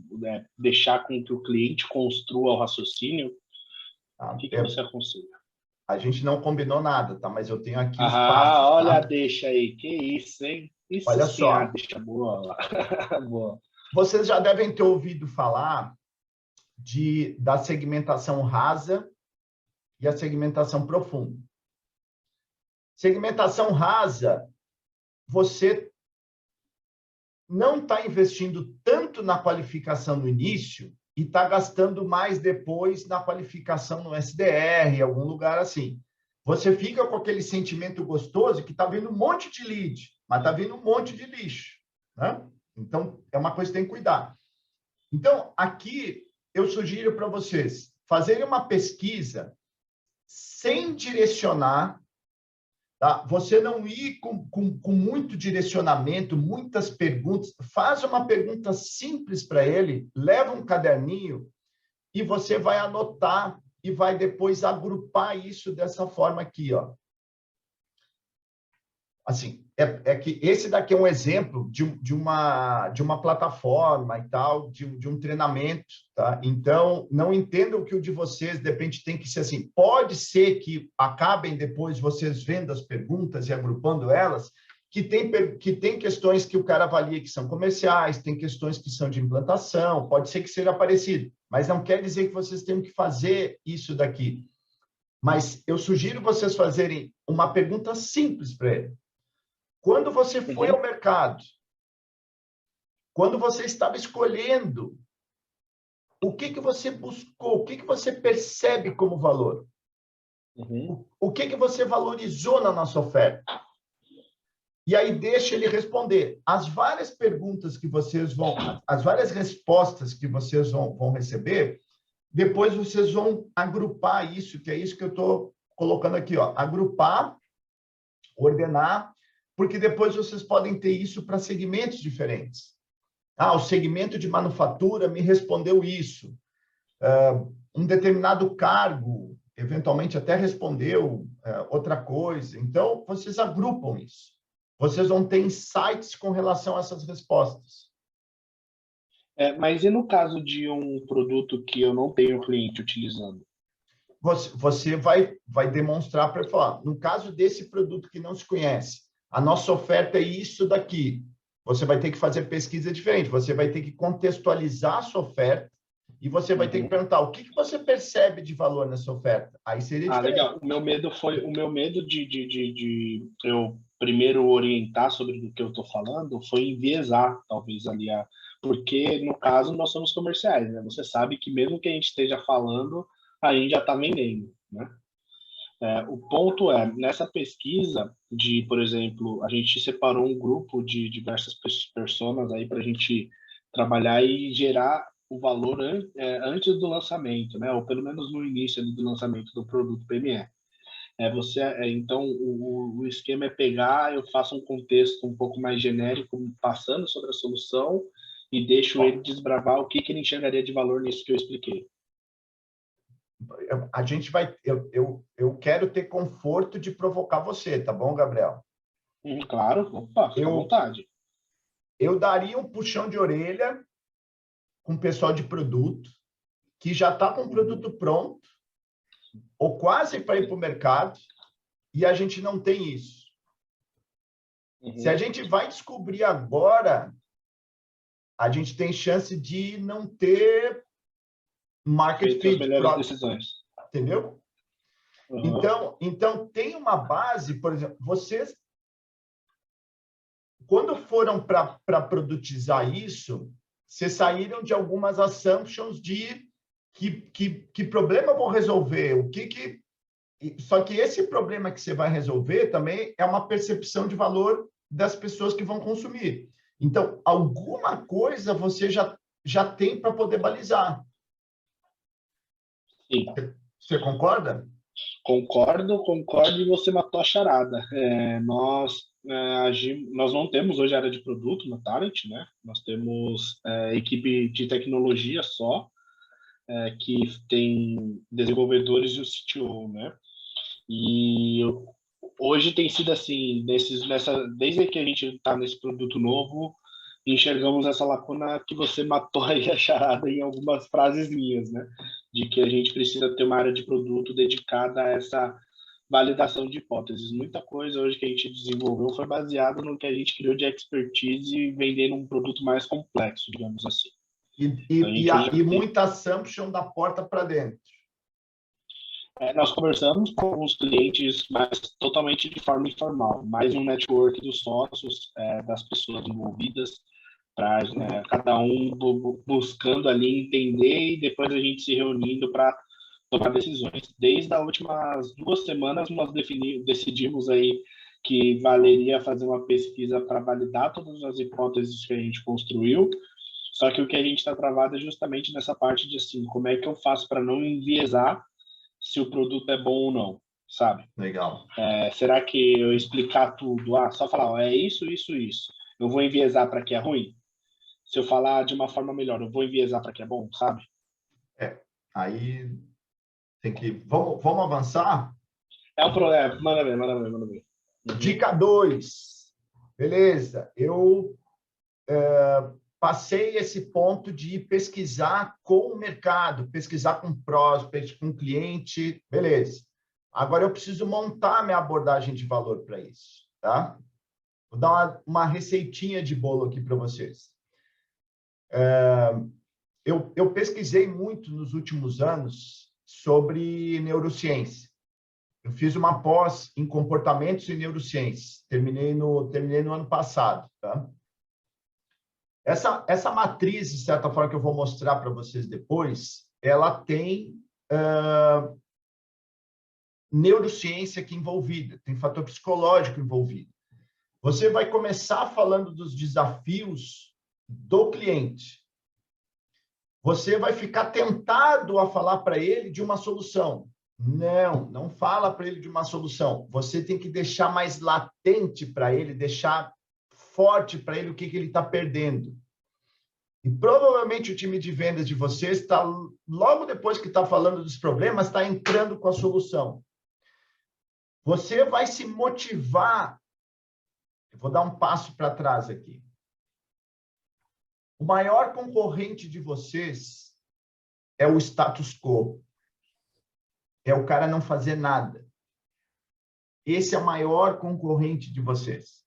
deixar com que o cliente construa o raciocínio? O que você aconselha?
A gente não combinou nada, tá? Mas eu tenho aqui os passos.
Olha
tá?
a deixa aí, que isso, hein? Isso
olha
sim,
só.
Deixa boa. Boa.
Vocês já devem ter ouvido falar da segmentação rasa e a segmentação profunda. Segmentação rasa, você não está investindo tanto na qualificação no início e está gastando mais depois na qualificação no SDR, em algum lugar assim. Você fica com aquele sentimento gostoso que está vindo um monte de lead, mas está vindo um monte de lixo, né? Então, é uma coisa que tem que cuidar. Então, aqui, eu sugiro para vocês fazerem uma pesquisa sem direcionar, tá? Você não ir com muito direcionamento, muitas perguntas. Faz uma pergunta simples para ele, leva um caderninho e você vai anotar e vai depois agrupar isso dessa forma aqui, ó. Assim, que esse daqui é um exemplo de uma plataforma e tal, de um treinamento, tá? Então, não entendam que o de vocês, de repente, tem que ser assim. Pode ser que acabem depois vocês vendo as perguntas e agrupando elas que tem questões que o cara avalia que são comerciais, tem questões que são de implantação, pode ser que seja parecido, mas não quer dizer que vocês tenham que fazer isso daqui. Mas eu sugiro vocês fazerem uma pergunta simples para ele. Quando você foi ao mercado, quando você estava escolhendo, o que você buscou, o que você percebe como valor? O que você valorizou na nossa oferta? E aí deixa ele responder. As várias perguntas que vocês vão, as várias respostas que vocês vão receber, depois vocês vão agrupar isso, que é isso que eu estou colocando aqui, ó. Agrupar, ordenar, porque depois vocês podem ter isso para segmentos diferentes. Ah, o segmento de manufatura me respondeu isso. Um determinado cargo, eventualmente até respondeu outra coisa. Então, vocês agrupam isso. Vocês vão ter insights com relação a essas respostas.
Mas e no caso de um produto que eu não tenho cliente utilizando?
Você vai demonstrar para ele falar, no caso desse produto que não se conhece, a nossa oferta é isso daqui. Você vai ter que fazer pesquisa diferente, você vai ter que contextualizar a sua oferta e você vai ter que perguntar o que você percebe de valor nessa oferta. Aí seria diferente.
Legal. O meu medo de eu primeiro orientar sobre o que eu estou falando foi enviesar, talvez, ali, porque, no caso, nós somos comerciais, né? Você sabe que mesmo que a gente esteja falando, a gente já está vendendo, né? O ponto é, nessa pesquisa por exemplo, a gente separou um grupo de diversas pessoas aí para a gente trabalhar e gerar o valor antes do lançamento, né? Ou pelo menos no início do lançamento do produto PME. Então, o esquema é pegar, eu faço um contexto um pouco mais genérico, passando sobre a solução, e deixo ele desbravar o que ele enxergaria de valor nisso que eu expliquei.
A gente vai... Eu quero ter conforto de provocar você, tá bom, Gabriel?
Claro, opa, fica à vontade.
Eu daria um puxão de orelha com o pessoal de produto, que já está com o produto pronto, ou quase para ir para o mercado, e a gente não tem isso. Se a gente vai descobrir agora, a gente tem chance de não ter market fit.
Melhores decisões.
Entendeu? Então, tem uma base, por exemplo, vocês, quando foram para produtizar isso, vocês saíram de algumas assumptions de que problema eu vou resolver, só que esse problema que você vai resolver também é uma percepção de valor das pessoas que vão consumir. Então, alguma coisa você já tem para poder balizar.
Sim.
Você concorda?
Concordo, e você matou a charada. Nós não temos hoje área de produto na Talent, né? Nós temos equipe de tecnologia só, que tem desenvolvedores e o CTO, né? E hoje tem sido assim, desde que a gente está nesse produto novo, enxergamos essa lacuna que você matou aí a charada em algumas frases minhas, né? De que a gente precisa ter uma área de produto dedicada a essa validação de hipóteses. Muita coisa hoje que a gente desenvolveu foi baseada no que a gente criou de expertise e vendendo um produto mais complexo, digamos assim.
E muita assumption da porta para dentro.
Nós conversamos com alguns clientes, mas totalmente de forma informal, mais um network dos sócios, das pessoas envolvidas, para cada um buscando ali entender e depois a gente se reunindo para tomar decisões. Desde as últimas 2 semanas, nós decidimos aí que valeria fazer uma pesquisa para validar todas as hipóteses que a gente construiu, só que o que a gente está travado é justamente nessa parte de assim, como é que eu faço para não enviesar se o produto é bom ou não, sabe?
Legal.
Será que eu explicar tudo, só falar, é isso, eu vou enviesar para que é ruim? Se eu falar de uma forma melhor, eu vou enviesar para que é bom, sabe?
Aí tem que... Vamos avançar?
Manda ver.
Dica 2. Beleza. Eu passei esse ponto de pesquisar com o mercado, pesquisar com prospect, com cliente, beleza. Agora eu preciso montar minha abordagem de valor para isso, tá? Vou dar uma receitinha de bolo aqui para vocês. Eu pesquisei muito nos últimos anos sobre neurociência. Eu fiz uma pós em comportamentos e neurociência. Terminei no ano passado. Tá? Essa matriz, de certa forma, que eu vou mostrar para vocês depois, ela tem neurociência aqui envolvida, tem fator psicológico envolvido. Você vai começar falando dos desafios do cliente. Você vai ficar tentado a falar para ele de uma solução. Não fala para ele de uma solução. Você tem que deixar mais latente para ele, deixar forte para ele o que ele está perdendo. E provavelmente o time de vendas de vocês está, logo depois que está falando dos problemas, está entrando com a solução. Você vai se motivar. Eu vou dar um passo para trás aqui. O maior concorrente de vocês é o status quo. É o cara não fazer nada. Esse é o maior concorrente de vocês.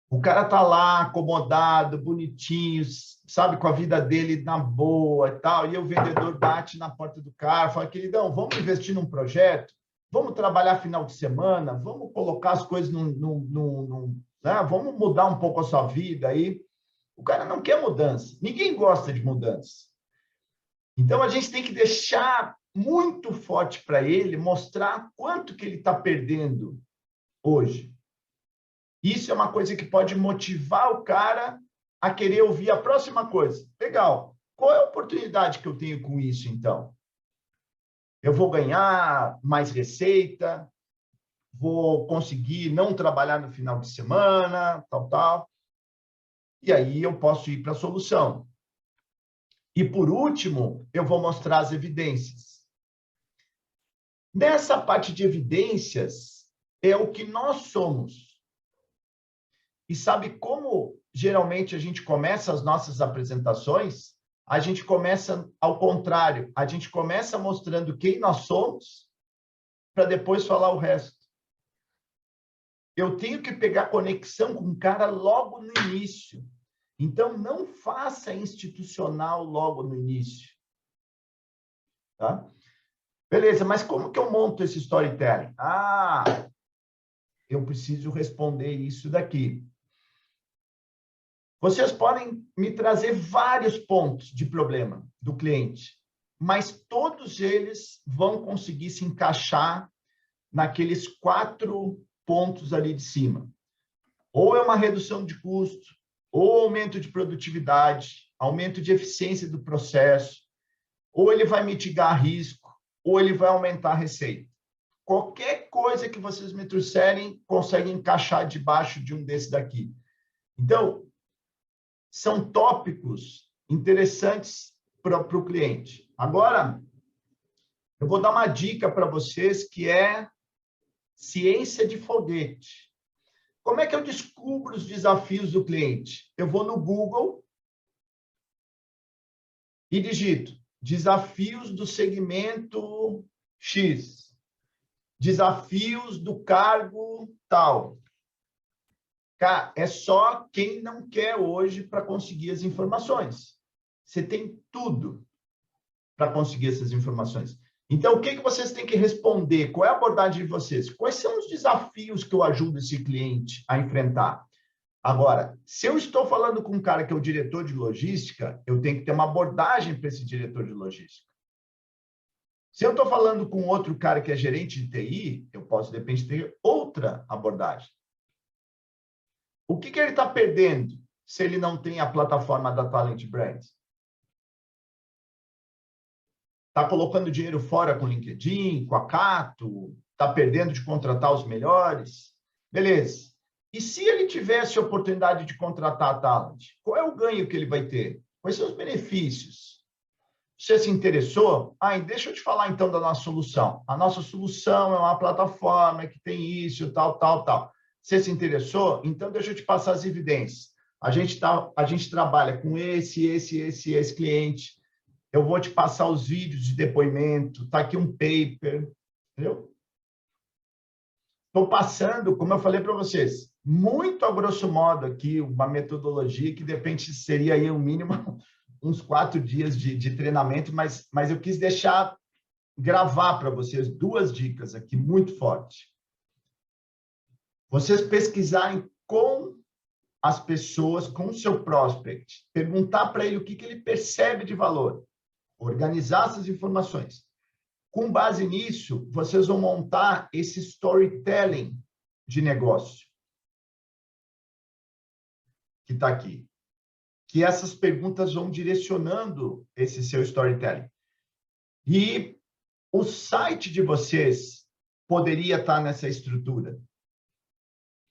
O cara tá lá, acomodado, bonitinho, sabe, com a vida dele na boa e tal, e o vendedor bate na porta do cara, fala, queridão, vamos investir num projeto? Vamos trabalhar final de semana? Vamos colocar as coisas né? Vamos mudar um pouco a sua vida aí? O cara não quer mudança. Ninguém gosta de mudança. Então, a gente tem que deixar muito forte para ele, mostrar quanto que ele está perdendo hoje. Isso é uma coisa que pode motivar o cara a querer ouvir a próxima coisa. Legal. Qual é a oportunidade que eu tenho com isso, então? Eu vou ganhar mais receita, vou conseguir não trabalhar no final de semana, tal. E aí eu posso ir para a solução. E, por último, eu vou mostrar as evidências. Nessa parte de evidências, é o que nós somos. E sabe como, geralmente, a gente começa as nossas apresentações? A gente começa ao contrário. A gente começa mostrando quem nós somos para depois falar o resto. Eu tenho que pegar conexão com o cara logo no início. Então, não faça institucional logo no início. Tá? Beleza, mas como que eu monto esse storytelling? Eu preciso responder isso daqui. Vocês podem me trazer vários pontos de problema do cliente, mas todos eles vão conseguir se encaixar naqueles 4 pontos ali de cima. Ou é uma redução de custo, ou aumento de produtividade, aumento de eficiência do processo, ou ele vai mitigar risco, ou ele vai aumentar a receita. Qualquer coisa que vocês me trouxerem consegue encaixar debaixo de um desses daqui. Então, são tópicos interessantes para o cliente. Agora, eu vou dar uma dica para vocês que é ciência de foguete. Como é que eu descubro os desafios do cliente? Eu vou no Google e digito desafios do segmento X, desafios do cargo tal. Cara, é só quem não quer hoje para conseguir as informações. Você tem tudo para conseguir essas informações. Então, o que vocês têm que responder? Qual é a abordagem de vocês? Quais são os desafios que eu ajudo esse cliente a enfrentar? Agora, se eu estou falando com um cara que é o diretor de logística, eu tenho que ter uma abordagem para esse diretor de logística. Se eu estou falando com outro cara que é gerente de TI, eu posso, de repente, ter outra abordagem. O que ele está perdendo se ele não tem a plataforma da Talent Brand? Está colocando dinheiro fora com o LinkedIn, com a Cato? Está perdendo de contratar os melhores? Beleza. E se ele tivesse a oportunidade de contratar a Talent? Qual é o ganho que ele vai ter? Quais são os benefícios? Você se interessou? E deixa eu te falar então da nossa solução. A nossa solução é uma plataforma que tem isso, tal. Você se interessou? Então, deixa eu te passar as evidências. A gente trabalha com esse cliente. Eu vou te passar os vídeos de depoimento. Está aqui um paper. Entendeu? estou passando, como eu falei para vocês, muito a grosso modo aqui, uma metodologia que de repente seria aí o mínimo uns 4 dias de treinamento, mas eu quis deixar gravar para vocês 2 dicas aqui muito fortes. Vocês pesquisarem com as pessoas, com o seu prospect, perguntar para ele o que ele percebe de valor, organizar essas informações. Com base nisso, vocês vão montar esse storytelling de negócio que está aqui. Que essas perguntas vão direcionando esse seu storytelling. E o site de vocês poderia estar nessa estrutura.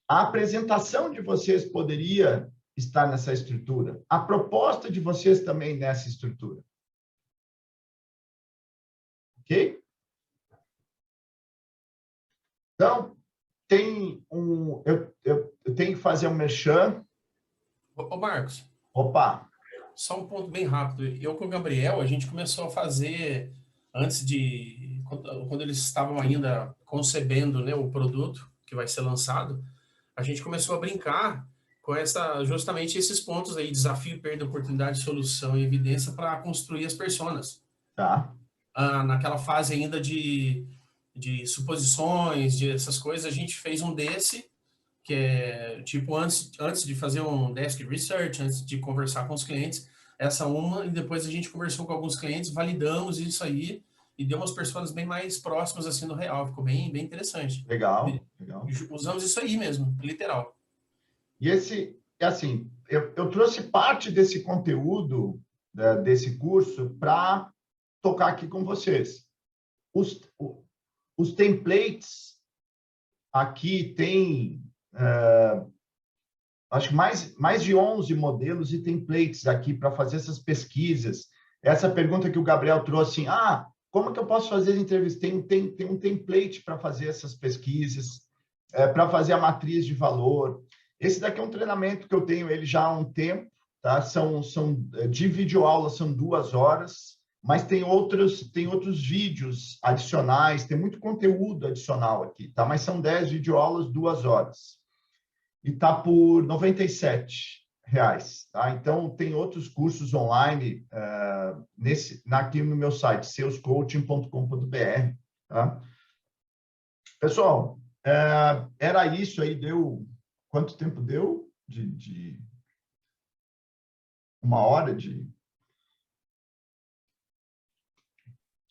A apresentação de vocês poderia estar nessa estrutura. A proposta de vocês também nessa estrutura. Ok? Então, eu tenho que fazer um merchan.
Ô, Marcos.
Opa!
Só um ponto bem rápido. Eu com o Gabriel, a gente começou a fazer, quando eles estavam ainda concebendo, né, o produto que vai ser lançado, a gente começou a brincar com justamente esses pontos aí, desafio, perda, oportunidade, solução e evidência para construir as personas.
Tá.
Naquela fase ainda de suposições, de essas coisas, a gente fez um desse, que é tipo antes de fazer um desk research, antes de conversar com os clientes, e depois a gente conversou com alguns clientes, validamos isso aí e deu umas pessoas bem mais próximas assim do real, ficou bem interessante.
Legal.
Usamos isso aí mesmo, literal.
E assim, eu trouxe parte desse conteúdo desse curso para tocar aqui com vocês. Os templates aqui tem acho que mais de 11 modelos e templates aqui para fazer essas pesquisas. Essa pergunta que o Gabriel trouxe, como que eu posso fazer as entrevistas? Tem um template para fazer essas pesquisas, para fazer a matriz de valor. Esse daqui é um treinamento que eu tenho ele já há um tempo, tá? De videoaula são 2 horas, mas tem outros vídeos adicionais, tem muito conteúdo adicional aqui, tá? Mas são 10 videoaulas, 2 horas. E está por R$ 97, tá? Então, tem outros cursos online aqui no meu site, salescoaching.com.br, tá? Pessoal, era isso aí, deu... Quanto tempo deu? De 1 hora de...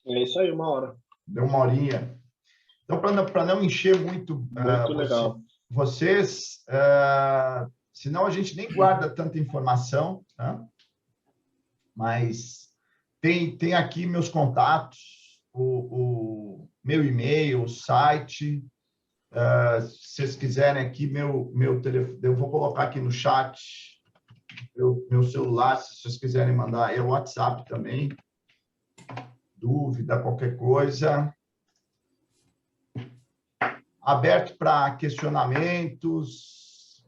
É isso aí, 1 hora.
Deu 1 horinha. Então, para não encher muito
legal.
Vocês, senão a gente nem guarda tanta informação, tá? Mas tem aqui meus contatos, o meu e-mail, o site. Se vocês quiserem aqui, meu telefone, eu vou colocar aqui no chat meu celular, se vocês quiserem mandar, é o WhatsApp também. Dúvida, qualquer coisa. Aberto para questionamentos.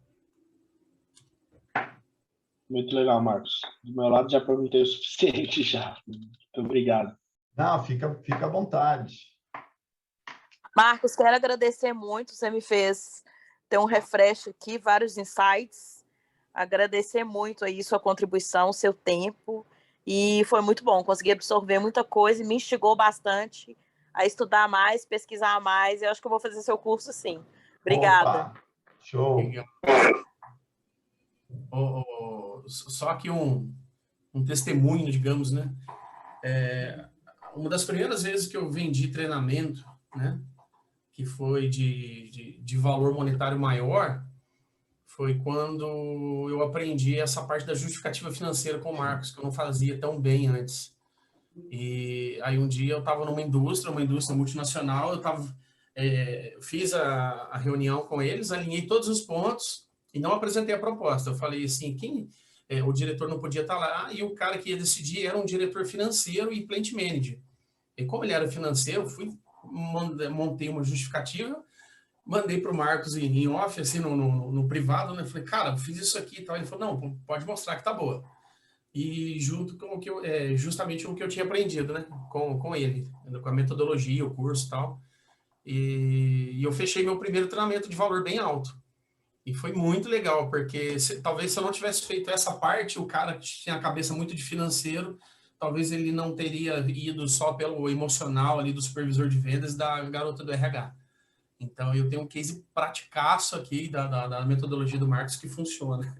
Muito legal, Marcos. Do meu lado, já perguntei o suficiente já. Muito obrigado.
Não, fica à vontade.
Marcos, quero agradecer muito. Você me fez ter um refresh aqui, vários insights. Agradecer muito aí sua contribuição, seu tempo. E foi muito bom. Consegui absorver muita coisa e me instigou bastante a estudar mais, pesquisar mais. Eu acho que eu vou fazer seu curso, sim. Obrigada.
Opa, show.
Só aqui um testemunho, digamos, né? Uma das primeiras vezes que eu vendi treinamento, né? Que foi de valor monetário maior, foi quando eu aprendi essa parte da justificativa financeira com o Marcos, que eu não fazia tão bem antes. E aí um dia eu estava numa indústria multinacional, fiz a reunião com eles, alinhei todos os pontos e não apresentei a proposta. Eu falei assim, o diretor não podia estar lá e o cara que ia decidir era um diretor financeiro e plant manager. E como ele era financeiro, montei uma justificativa, mandei para o Marcos em off, assim, no privado, né? Falei, cara, fiz isso aqui e tal. Ele falou, não, pode mostrar que tá boa. E junto com o que justamente o que eu tinha aprendido, né? Com ele, com a metodologia, o curso e tal. e eu fechei meu primeiro treinamento de valor bem alto. E foi muito legal, porque talvez se eu não tivesse feito essa parte, o cara que tinha a cabeça muito de financeiro, talvez ele não teria ido só pelo emocional ali do supervisor de vendas da garota do RH. Então, eu tenho um case praticaço aqui da metodologia do Marcos que funciona.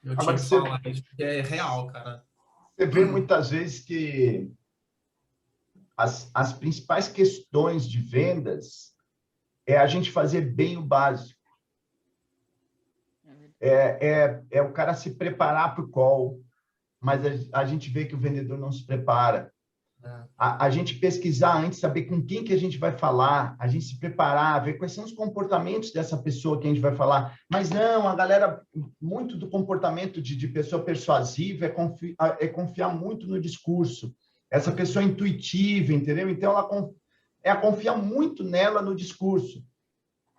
Eu tinha que falar isso, porque é real, cara.
Você vê muitas vezes que as principais questões de vendas é a gente fazer bem o básico. É o cara se preparar para o call, mas a gente vê que o vendedor não se prepara. A gente pesquisar antes, saber com quem que a gente vai falar, a gente se preparar, ver quais são os comportamentos dessa pessoa que a gente vai falar. Mas não, a galera, muito do comportamento de pessoa persuasiva é confiar muito no discurso. Essa pessoa é intuitiva, entendeu? Então, ela confia muito nela no discurso.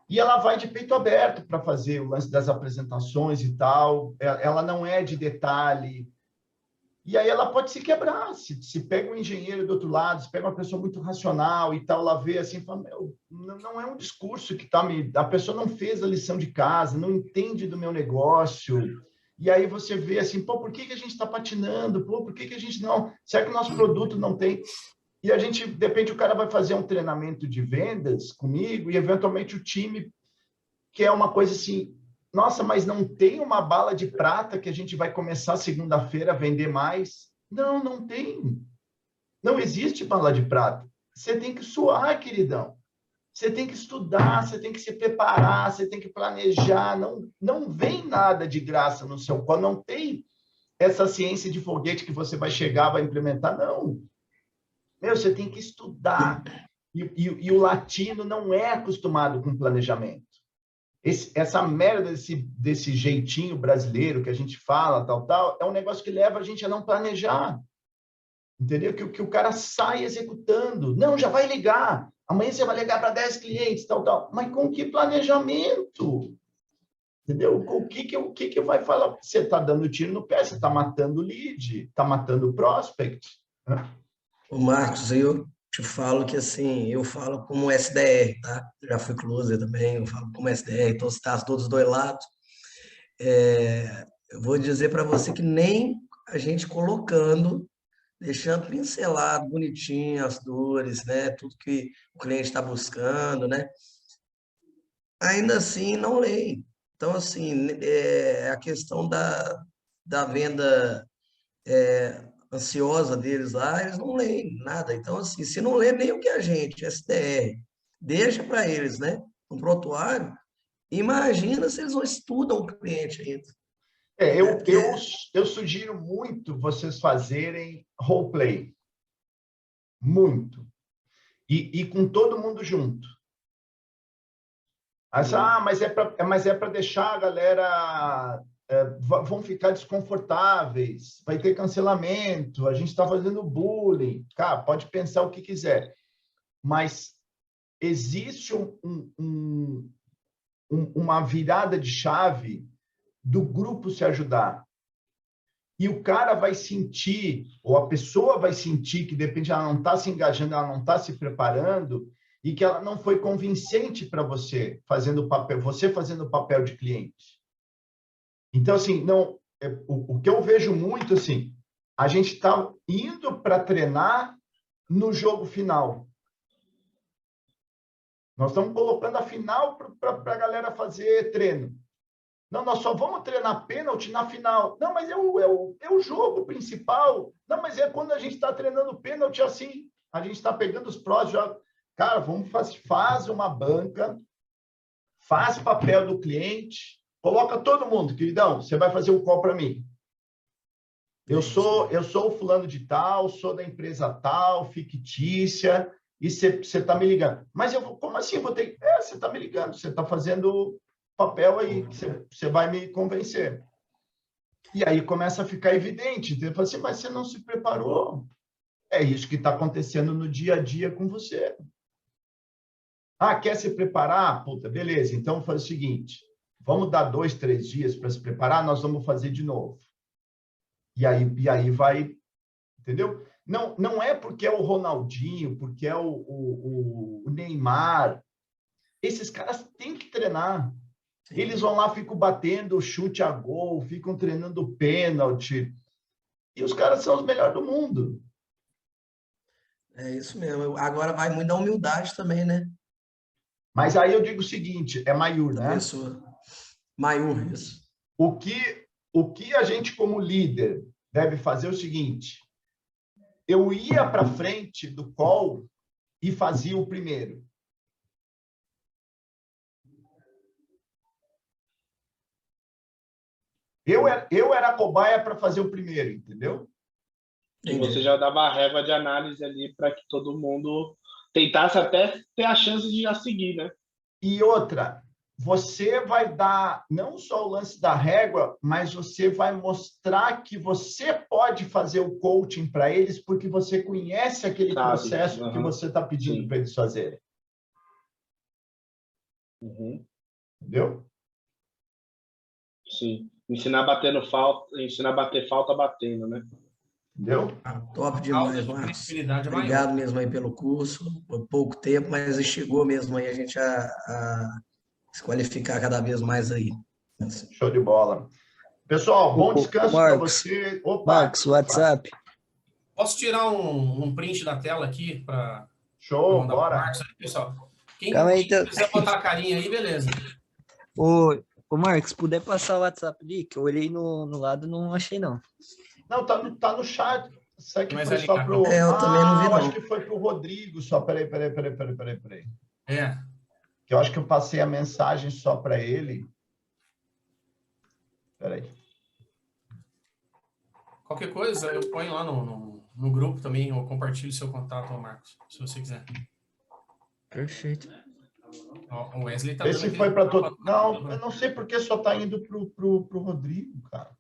E ela vai de peito aberto para fazer o lance das apresentações e tal. Ela não é de detalhe. E aí ela pode se quebrar. Se pega um engenheiro do outro lado, se pega uma pessoa muito racional e tal, ela vê assim, fala, meu, não é um discurso que está me... A pessoa não fez a lição de casa, não entende do meu negócio. E aí você vê assim, pô, por que a gente está patinando? Pô, por que a gente não... Será que o nosso produto não tem... E a gente, de repente, o cara vai fazer um treinamento de vendas comigo e, eventualmente, o time, que é uma coisa assim, nossa, mas não tem uma bala de prata que a gente vai começar segunda-feira a vender mais? Não, não tem. Não existe bala de prata. Você tem que suar, queridão. Você tem que estudar, você tem que se preparar, você tem que planejar. Não vem nada de graça no seu corpo. Não tem essa ciência de foguete que você vai chegar, vai implementar. Não. Meu, você tem que estudar. E o latino não é acostumado com planejamento. Essa merda desse jeitinho brasileiro que a gente fala, tal, é um negócio que leva a gente a não planejar. Entendeu? Que o cara sai executando. Não, já vai ligar. Amanhã você vai ligar para 10 clientes, tal. Mas com que planejamento? Entendeu? O que vai falar? Você está dando tiro no pé, você está matando o lead, está matando o prospect. Né?
O Marcos, eu te falo que, assim, eu falo como SDR, tá? Já fui closer também, eu falo como SDR, então os casos todos dos dois lados. Eu vou dizer para você que nem a gente colocando, deixando pincelado, bonitinho as dores, né? Tudo que o cliente está buscando, né? Ainda assim, não leem. Então, assim, a questão da venda ansiosa deles lá, eles não leem nada. Então, assim, se não lê nem o que a gente, SDR, deixa para eles, né? Um prontuário, imagina se eles não estudam o cliente ainda.
Eu sugiro muito vocês fazerem roleplay. Muito. E com todo mundo junto. Mas é para deixar a galera... vão ficar desconfortáveis, vai ter cancelamento, a gente está fazendo bullying. Cara, pode pensar o que quiser. Mas existe uma virada de chave do grupo se ajudar. E o cara vai sentir, ou a pessoa vai sentir que, de repente, ela não está se engajando, ela não está se preparando, e que ela não foi convincente para você fazendo o papel de cliente. Então, assim, o que eu vejo muito, assim, a gente está indo para treinar no jogo final. Nós estamos colocando a final para a galera fazer treino. Não, nós só vamos treinar pênalti na final. Não, mas é o jogo principal. Não, mas é quando a gente está treinando pênalti assim. A gente está pegando os prós já. Cara, faz uma banca, faz papel do cliente, coloca todo mundo, queridão, você vai fazer o call para mim. Eu sou o fulano de tal, sou da empresa tal, fictícia, e você está me ligando. Mas como assim? Você está me ligando, você está fazendo papel aí, você vai me convencer. E aí começa a ficar evidente. Você fala assim, mas você não se preparou. É isso que está acontecendo no dia a dia com você. Quer se preparar? Puta, beleza, então faz o seguinte, vamos dar 2, 3 dias para se preparar, nós vamos fazer de novo. E aí vai, entendeu? Não é porque é o Ronaldinho, porque é o Neymar. Esses caras têm que treinar. Eles vão lá, ficam batendo chute a gol, ficam treinando pênalti. E os caras são os melhores do mundo.
É isso mesmo. Agora vai muito da humildade também, né?
Mas aí eu digo o seguinte, é Mayur,
Da
né?
pessoa. Mayur, isso.
O que a gente, como líder, deve fazer é o seguinte: eu ia para frente do call e fazia o primeiro. Eu era a cobaia para fazer o primeiro, entendeu?
E você já dava a régua de análise ali para que todo mundo tentasse até ter a chance de já seguir, né?
E outra, você vai dar não só o lance da régua, mas você vai mostrar que você pode fazer o coaching para eles, porque você conhece aquele processo que você está pedindo para eles fazerem. Entendeu?
Sim. Ensinar batendo falta, ensinar a bater falta batendo, né?
Entendeu?
Top demais, Marcos. Obrigado mesmo aí pelo curso. Foi pouco tempo, mas chegou mesmo aí a gente a se qualificar cada vez mais aí.
Show de bola. Pessoal, bom descanso para você.
Opa, Marcos, WhatsApp.
Posso tirar um print da tela aqui para...
Show, bora.
Marcos, aí, pessoal. Quem
então...
quiser botar a carinha aí, beleza.
Ô Marcos, se puder passar o WhatsApp ali, que eu olhei no lado e não achei, não.
Não, tá no chat. Será que
mas
foi só pro...
eu também não vi, não.
Acho que foi pro Rodrigo só. Peraí.
É.
Que eu acho que eu passei a mensagem só para ele. Peraí.
Qualquer coisa, eu ponho lá no grupo também, ou compartilho seu contato, Marcos, se você quiser.
Perfeito.
O Wesley tá
Esse foi para todo... Não, eu não sei porque só tá indo pro Rodrigo, cara.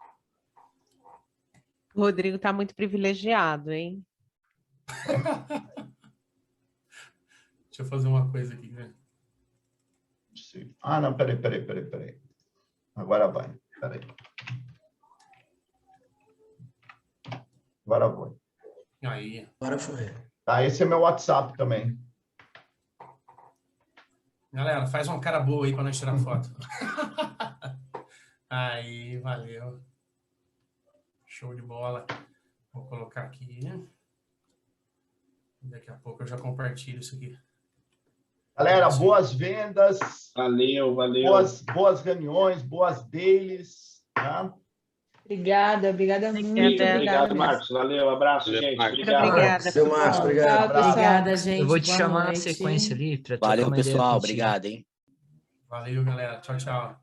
O Rodrigo tá muito privilegiado, hein?
Deixa eu fazer uma coisa aqui, né?
Ah, não, peraí. Agora vai, peraí. Agora foi.
Aí.
Agora foi.
Tá, esse é meu WhatsApp também.
Galera, faz uma cara boa aí para nós tirar foto. Aí, valeu. Show de bola. Vou colocar aqui. Daqui a pouco eu já compartilho isso aqui.
Galera, boas vendas.
Valeu.
Boas reuniões, boas dailies. Tá?
Obrigada muito.
Obrigado, Marcos. Valeu, abraço, gente. Obrigado.
Obrigada.
Seu Marcos, obrigado.
Obrigada, gente.
Eu vou te
Boa
chamar
noite.
na sequência ali.
Valeu, pessoal. Obrigado, hein?
Valeu, galera. Tchau, tchau.